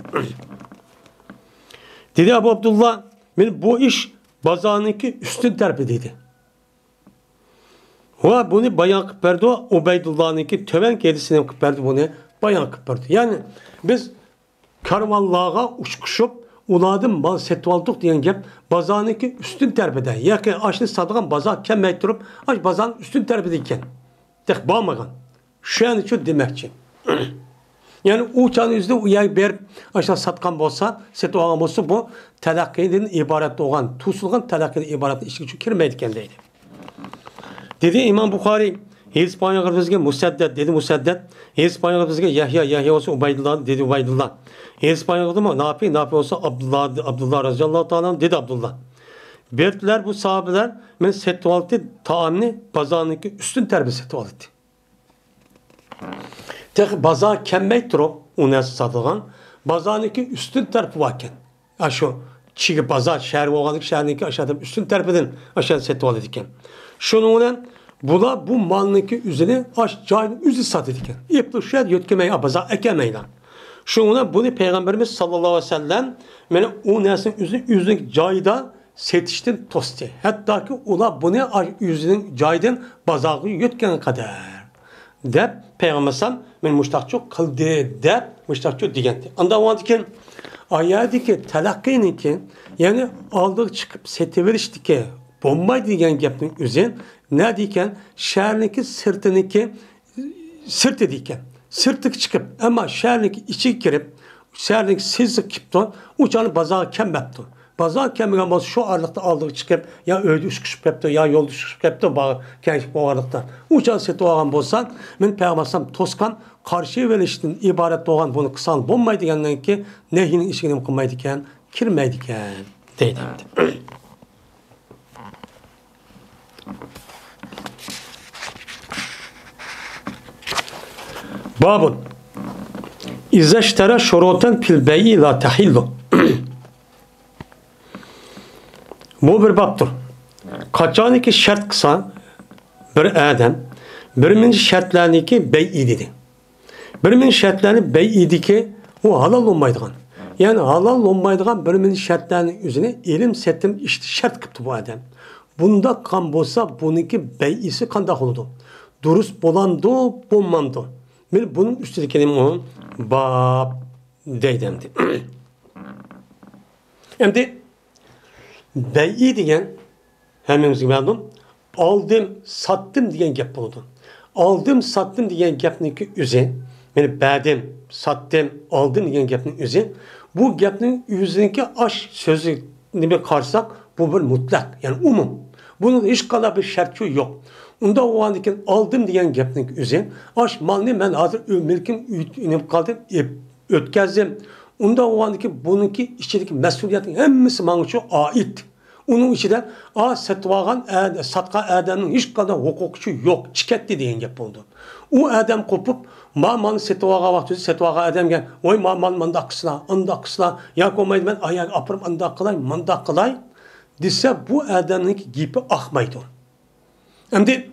Speaker 2: Dedi Abu Abdullah bu iş bazağınınki üstün terpediydi. Ve bunu bayan kıpperdi o Ubeydullah'ınki töven kedisine kıpperdi bunu bayan kıpperdi. Yani biz karvallağa uçkuşup uladım mal setvaldık diyen gep bazanınki üstün terpede. Yakin aşını sadıgan baza kemmey turup aş bazanın üstün terpedeyken. Tek bağmagan. Şu an için demekçi. Yani uçağın yüzde uyay berip aşağı satkan bolsa, setvalgan bolsa bu telakkiden ibaret olan, tusulgan telakkiden ibaret işi için kirmeydiken deydi. Dedi İmam Bukhari, İspanya bizge Musaddet dedi Musaddet. İspanya bizge Yahya olsa Ubeydullah dedi Ubeydullah. İspanya'da mı ne yapıyor olsa Abdullah razıyallahu ta'ala dedi Abdullah. Bertler bu sahabeler men setvalti taamni bazanınki üstün terbi setvalti. Tek baza kemmey turup onu satılan bazanınki üstün terbi vaken. Aşo çiğ baza şehir oğanlık şehrinki aşağıda üstün terbiden aşağıda setvalti iken. Şununla bu malınki üzerine aş cahil üzü satı iken. İpli şehir yötkemey abaza ekemeyden. Şuna bunu Peygamberimiz sallallahu aleyhi ve sellem meni o nersinin üzünün joyida setishdan to'sdi. Hattoki ular buni o'zining joyidan bozorga yetgan qadar deb payg'ambar men mushtaqcho qildi deb mushtaqcho degandi. Unda o'tgan oyatdagi talaqqiniki, ya'ni oldiga chiqib setaverishdiki bo'lmaydi degan gapning o'zi ne degan shaharniki sirtiniki sirti degan. Sirtiga chiqib, ammo shaharniki ichiga kirib, shaharniki siziq kipti, o'chani bozorga kelmabdi. Bazar kemiğe bas şu aralıkta aldığı çıkıp ya öldü çıkıp yaptı ya yolda çıkıp yaptı bağ genç bu aralıkta. Uçan seti olan bolsan men peygambersem toskan karşı veriştin ibaret doğan bunu kısan bulmaydı degenden ki nehinin işini kılmaydı iken kirmeydi iken deydi. Babun İzzeştere şuroten fil beyi la tahillu. Bu bir babdır. Kaçaniki şart kısa bir adam birinci şartlarniki bey dedi. Birinci şartlarını bey idi ki o halal olmaydıgan. Yani halal olmaydıgan birinci şartlarının üzerine ilim settim işte şart kıptı bu adam. Bunda kan bolsa bununki beyisi kanda oldu. Durus bolandı, bulmandı. Ben bunun üstündeki onun bab deydemdi. Şimdi beyi degan hemmamizga ma'lum aldım sattım degan gap bo'ldi. Aldım sattım degan gapniki o'zi, meni berdim, sattım, aldım degan gapning o'zi, bu gapning o'ziniki aş so'zi nima qarsak, bu bir mutlak, yani umum. Bunun hech qanday bir sharti yo'q. Unda o'g'andikin aldım degan gapning o'zi, aş malni men hozir milkim nima qildim, o'tkazdim. Unda o'g'andiki buniki ichidagi mas'uliyatning hammasi menga shu oid. Onun içinde satqa adamning hech qanday huquqi yo'q, chiqatdi degan gap bo'ldi. U adam qo'pib, malni setvaga vaqtida setvaga adamga, "Voy, mal manda qisla, unda qisla, ya qo'maydi men ayaq apirib unda qilay, manda qilay" desa bu adamning gapi oqmaydi. Endi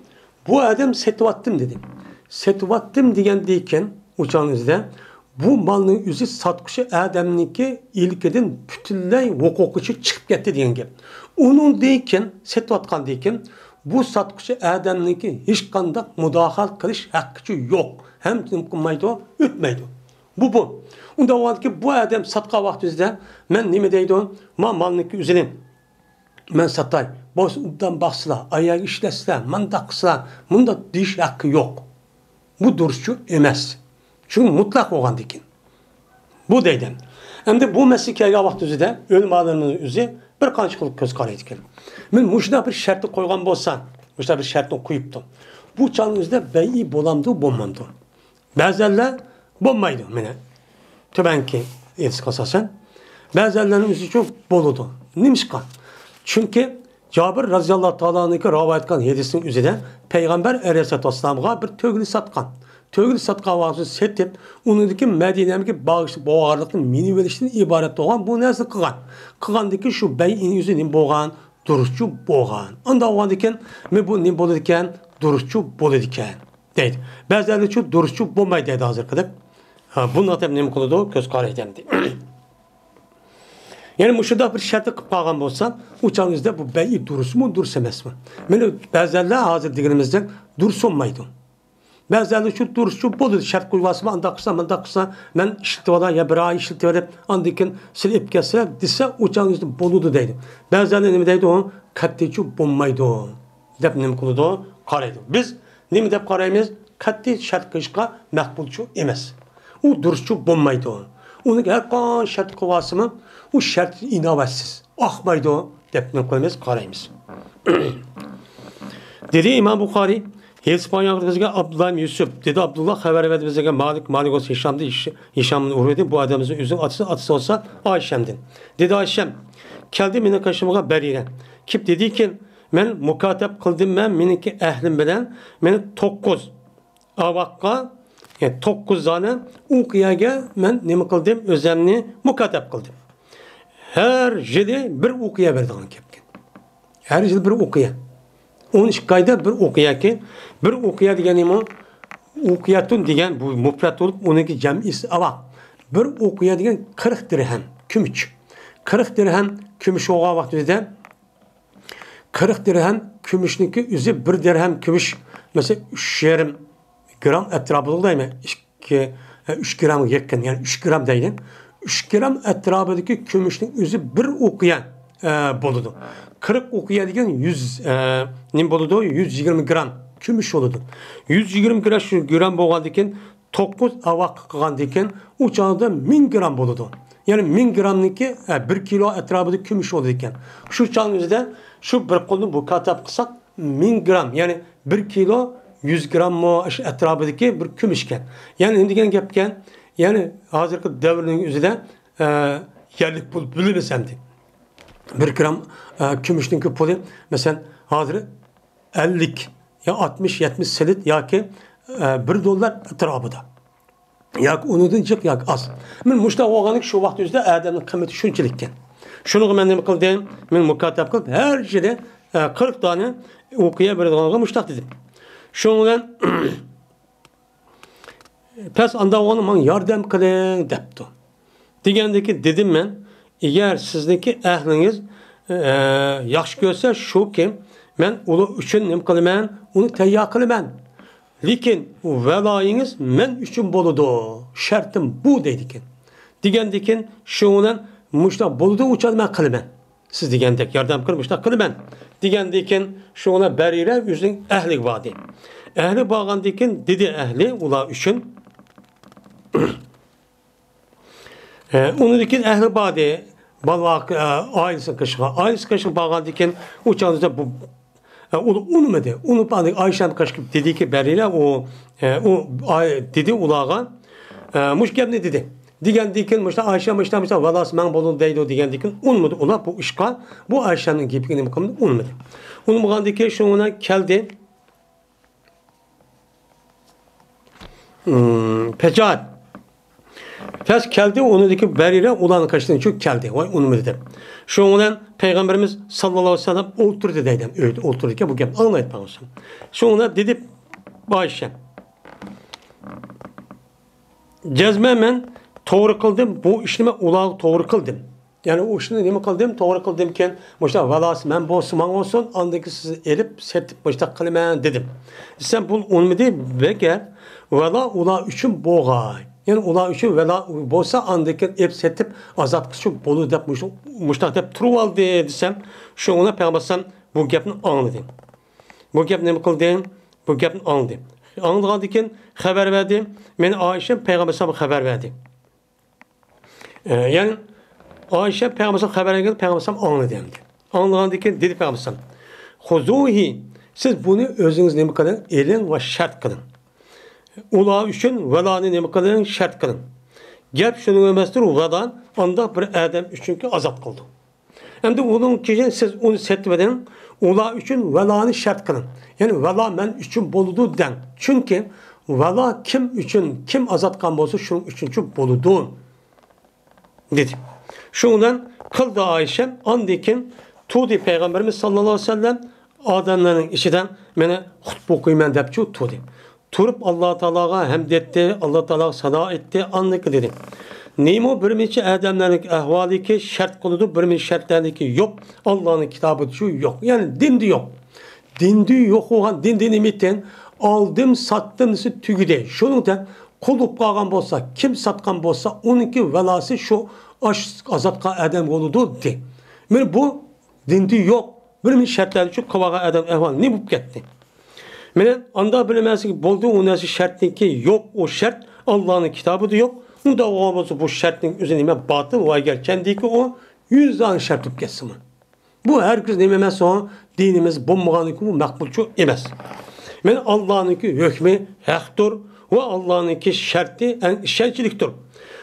Speaker 2: bu adam setvatdim dedi. Setvatdim degandan uçağınızda bu malning o'zi sotqushi adamniki ilkidan butunlay huquqi chiqib ketdi degan gap. Onun deyken, setvatgan deyken, bu sotqushi adamniki hech qanday mudohal qilish haqqi yo'q. Hem qilmaydi, o'tmaydi. Bu. Unda o'tki bu adam sotqa vaqtida men nima deydi? Malniki o'zini men satay. Boş undan baxsıla, ayak işlesler, manda qıslar, bunda deyish haqqi yo'q. Bu duruşçu emas. Çünkü mutlak olan dikin. Bu deydim. Hem de bu meslekeye vaqt üzüde ölüm adamının üzü bir qancha qilib ko'z qaraydigan. Men mushda bir shartni qo'ygan bo'lsam, mushda bir shartni qo'yibdim. Bu chaningizda beyi bo'lamdi, bo'lmamdi. Ba'zanlar bo'lmaydi meni. Tubanki eski asosan. Ba'zanlarning o'zi uchun bo'ladi. Nimishqa? Chunki Cabir radhiyallohu ta'ala'niki rivoyat qilgan hadisning o'zida payg'ambar alayhisolatu vassalamga bir to'g'ri satgan. To'g'ri satgan vaqtida setib, uniki Madinamga bag'ishlab bo'g'arlikni meni verishdan iborat bo'lgan bu narsa qilgan. Qilgandiki shu bay'in o'zi nim bo'lgan, durustchu bo'lgan. Unda o'g'andikan, men bu nim bo'ladi ekan, durustchu bo'ladi ekan deydi. Ba'zilar uchun durustchu bo'lmaydi deydi hozir qilib. Buni atab nima qiladi? Ko'z qaraydi. Yani muşada bir şartı qilib qolgan bo'lsa, uçağınızda bu beyi durusmu, durus emasmi? Meni ba'zilar hozir deganimizda durus olmaydi. Ba'zilar shu duruschu bo'ldi, shart qo'yasizmi, anda qilsa, men ishlatib ya bir oy ishlatib, andikin silib kelsa, desa uçağınızda bo'ladi deydi. Ba'zilar nima deydi? O qattiqchu bo'lmaydi deb nima qiladi? Qaraydi. Biz nima deb qaraymiz? Qattiq shart qilishga maqbulchu emas. U duruschu bo'lmaydi. Uni her qancha shart qo'yasizmi? Bu şart inovatsiz. Akmaydı o. Depne koymayız, karayımız. Dedi İmam Bukhari, İspanya'da Abdullah Yusuf, dedi Abdullah haber verdi bize Malik olsa Hişam'ın uğradı. Bu adamımızın üzüm atısı olsa Ayşem'din. Dedi Ayşem, geldi benim karşıma Berire. Kip dedi ki, ben mukatep kıldım benimki ehlim bilen, beni 9 avakka, yani 9 tane ukiyaga ben ne kıldım? Özlemni mukatep kıldım. Her yılı bir okuya verdiğin kepken. Her yıl bir okuya. 13 ayda bir okuya ki, bir okuya degen o, okuyatun degen bu mufrat olup onunki cem'isi avak.
Speaker 1: bir okuyadigan 40 dirhem kumush. 40 dirhem kumush olgan vaqtida 40 dirhem kumushniki o'zi 1 dirhem kumush mesela 3,5 gram etrafında değil mi? 3 gram yakın yani 3 gram değil. 3 gram etrafındaki kumushning o'zi 1 okuyan boludu. 40 okuyadigan 100 ne boludu? 120 gram kumush boludu. 120 gram şu gram bo'lgandan keyin 9 avoq qilgandan keyin u chog'da 1000 gram boludu. Yani 1000 gramniki 1 kilo etrafında kumush bo'ldi ekan. Shu chog'ingizda şu bir qo'lni bu katab qilsak 1000 gram yani 1 kilo 100 gram mı etrafındaki bir kumushkan. Yani ne degan gapkan? Yani hozirgi davrning o'zida yerlik pul bilinmasamdi. 1 gram kumushniki puli mesela hozir 50 ya 60-70 senit yoki 1 dollar etrafida. Yoki unidan jiq yoki az. Men mushtaq olganik shu vaqt o'zida odamning qiymati shunchalik ekan. Shuni men nima qildim? Men mukatab qilib har yili 40 tane o'qiya beradiganlarga mushtaq dedim. Şundan pes anda onu man yardım qiling debdi. Degandeki dedim men, eğer sizniki ahliniz yaxshi ko'rsa shu kim, men ular uchun nima qilaman, uni tayyor qilaman. Lekin valoyingiz men uchun bo'ladi. Shartim bu deydi ekan. Degandekin shundan mushta bo'ladi uchun men qilaman. Siz degandek yordam qilib mushta qilaman. Degandekin shuna barira o'zining ahli vodi. Ehli bağandikin dedi ehli ular üçün. Onu dikin ehli badi balvak ailesi kışığa. Ailesi kışığa bağandikin uçağınızda bu onu mu de? Onu bana Ayşem kışık dedi ki beriyle o dedi ulağa muşkeb ne dedi? Digen dikin muşta Ayşem muşta valas men bolun deydi o digen dikin onu mu de? Ular bu işgal bu Ayşem'in gibi ne bakımda onu mu de? Onu bağandikin şuna geldi. Pecat. Fes keldi onudaki berire ulan kaçtığın çok keldi. Vay onu mu dedim. Şu olan Peygamberimiz sallallahu aleyhi ve sellem oturdu dedim. Öyle oturdu ki bu gep anlayıp bağırsın. Şu ona dedi Ayşe. Cezme men doğru kıldım. Bu işlemi ulağı doğru kıldım. Yani o işini nime kıldım? Doğru kıldım ki başta valas men bolsun man olsun andaki sizi elip setip başta kılman dedim. Sen bu onu dedi ve gel vela ula üçün boğay. Yani ula üçün vela bolsa andaki elip setip azat kışı bolu dep muştak dep truval desem şu ona peygambersem bu gapni anladım. Bu gap nime kıldım? Bu gapni anladım. Anladığım için haber verdim. Men Ayşe peygambersem haber verdi. Yani Ayşe Peygamber'e haber geldi, Peygamber'e anladı. Anladı ki dedi Peygamber'e, "Huzuhi, siz bunu özünüz neme kılın, elin ve şart kılın. Ula üçün velanı neme kılın, şart kılın. Gep şunu emestir, velan, anda bir adam üçünkü azap kıldı. Hem de onun kişi siz onu setmeden, ula üçün velanı şart kılın. Yani vela men üçün boludu den. Çünkü vela kim üçün, kim azap kan bolsa şunun üçüncü boludu. Dedi. Şundan kıldı Ayşem andikin tudi Peygamberimiz sallallahu aleyhi ve sellem adamların içinden mene hutbe okuyman depçu tudi. Turup Allah Teala'ya hamd etti, Allah Teala sana etti, anlık dedi. Neymo bir minçe adamların ahvali ki şart kılıdı, bir minçe şartları ki yok. Allah'ın kitabı şu yok. Yani dindi yok. Dindi yok olan dindi nimitten aldım sattım tügüde. Şunun da kulup kalgan bolsa, kim satkan bolsa onunki velası şu azatqa adam oludu de. Men bu dindi yok. Bir min şartları şu kavaga adam ehval ne bu ketdi. Men anda bilemezsin boldu o nasıl şartın ki yok o şart Allah'ın kitabı da yok. Bu da olmazsa bu şartın üzerine batıl ve eğer kendiki o 100 tane şart ketsin. Bu herkes dememez o dinimiz bombaganı bu makbulçu emez. Men Allah'ınki hükmü haktır ve Allah'ınki şartı şerçiliktir.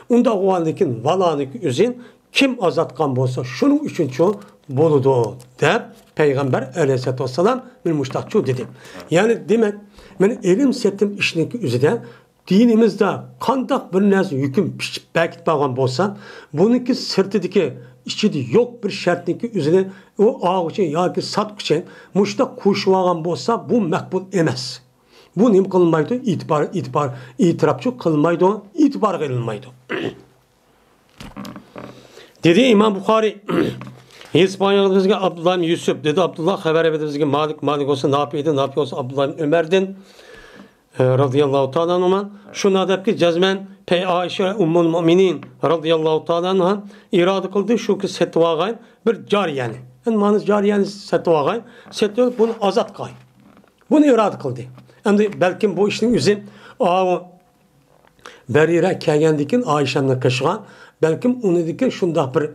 Speaker 1: Unda o andikin valaniki üzün kim azatkan bolsa şunun üçün çoğu boludu dep Peygamber aleyhissalatü vesselam bir muştakçı dedi. Yani demek ben elim settim işiniki üzüden dinimizde kandak bir nerse yüküm pişip belki bağlan bolsa bununki sırtıdaki içi yok bir şartniki üzerine o ağaçı ya ki satçı muştak kuşvagan bolsa bu makbul emez. Bu neyim kılınmaydı? İtirafçı kılınmaydı, itibar kılınmaydı.
Speaker 2: Dedi İmam Bukhari İspanya bizge Abdullah ibn Yusuf dedi Abdullah haber verdi bizge Malik olsa ne yapıyordu? Ne yapıyorsa Abdullah ibn Ömer'den radıyallahu ta'ala anhuma şu nadabki cezmen pey Ayşe ummul müminin radıyallahu ta'ala anha irade kıldı şu ki setvagay bir cariyeni. Yani manız cariyeni setvagay setva bunu azat kay. Bunu irade kıldı. Hem de belki bu işin yüzü Berire kelgendikin Ayşe'nin kışıgan belki onu dikin şunda bir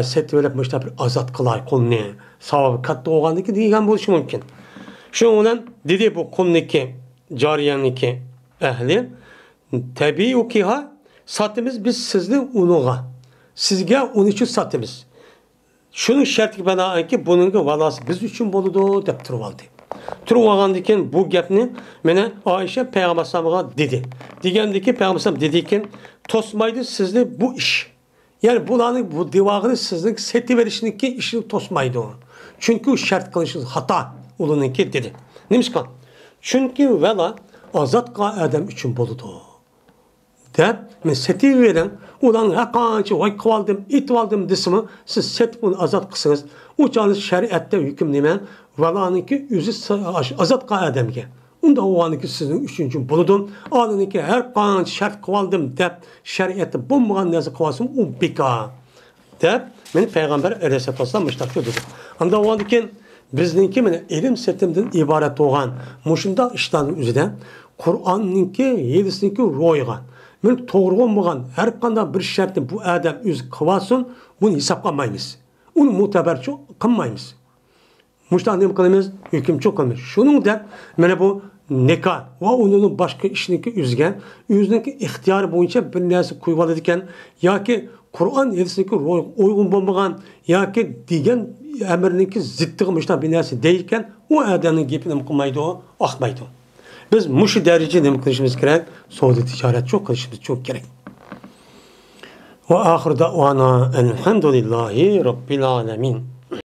Speaker 2: setvelep bir azat kılay kulni savabı katta oğandaki diyen bu iş mümkün. Şu olan dedi bu kulniki cariyeniki ehli tabi ukiha satımız biz sizde unuğa sizge onun için satımız. Şunun şartı bana ki bunun valası biz için boludu dep turvaldı. Turvağandikin bu gapni mene Ayşe Peygamber sallallahu dedi. Digendiki Peygamber dedikin tosmaydı sizde bu iş. Yani bulanın bu divağını sizlik seti verişindeki işi tosmaydı o. Çünkü o şart kılışınız hata olununki dedi. Neymiş kan? Çünkü vela azat adam için boludu. De men seti veren ulan hakançı vay kıvaldım itvaldım desimi siz set bunu azat kısınız. Uçağınız şeriatte hüküm nemen velanınki yüzü azat adamge. Onda o anki sizin üçüncü buludun. Anınki her kanç şart kıvaldım de şeriatte bulmayan nezı kıvalsın o bika. De men Peygamber Aleyhisselatü Vesselam müştakı dedi. Anda o anki bizninki mene ilim setimden ibaret olan muşunda işlerin üzerinden Kur'an'ınki yedisinki roygan. Men to'g'ri bo'lmagan har qanday bir shartni bu odam o'zi qilsin, buni hisoblamaymiz. Uni mu'tabarchi qilmaymiz. Mushta nima qilamiz? Hukmchi qilamiz. Shuningdek, mana bu nikah va uning boshqa ishniki o'zgan, o'ziniki ixtiyori bo'yicha bir narsa qo'yib oladi ekan yoki Qur'on hadisniki uyg'un bo'lmagan yoki degan amrniki ziddiga mushta bir narsa deyilgan, u odamning gapini qilmaydi, oqmaydi. Biz muşu derecede mi kılışımız gerek? Savdo ticaret çok kılışımız çok gerek. Ve ahir da'vana elhamdülillahi rabbil alemin.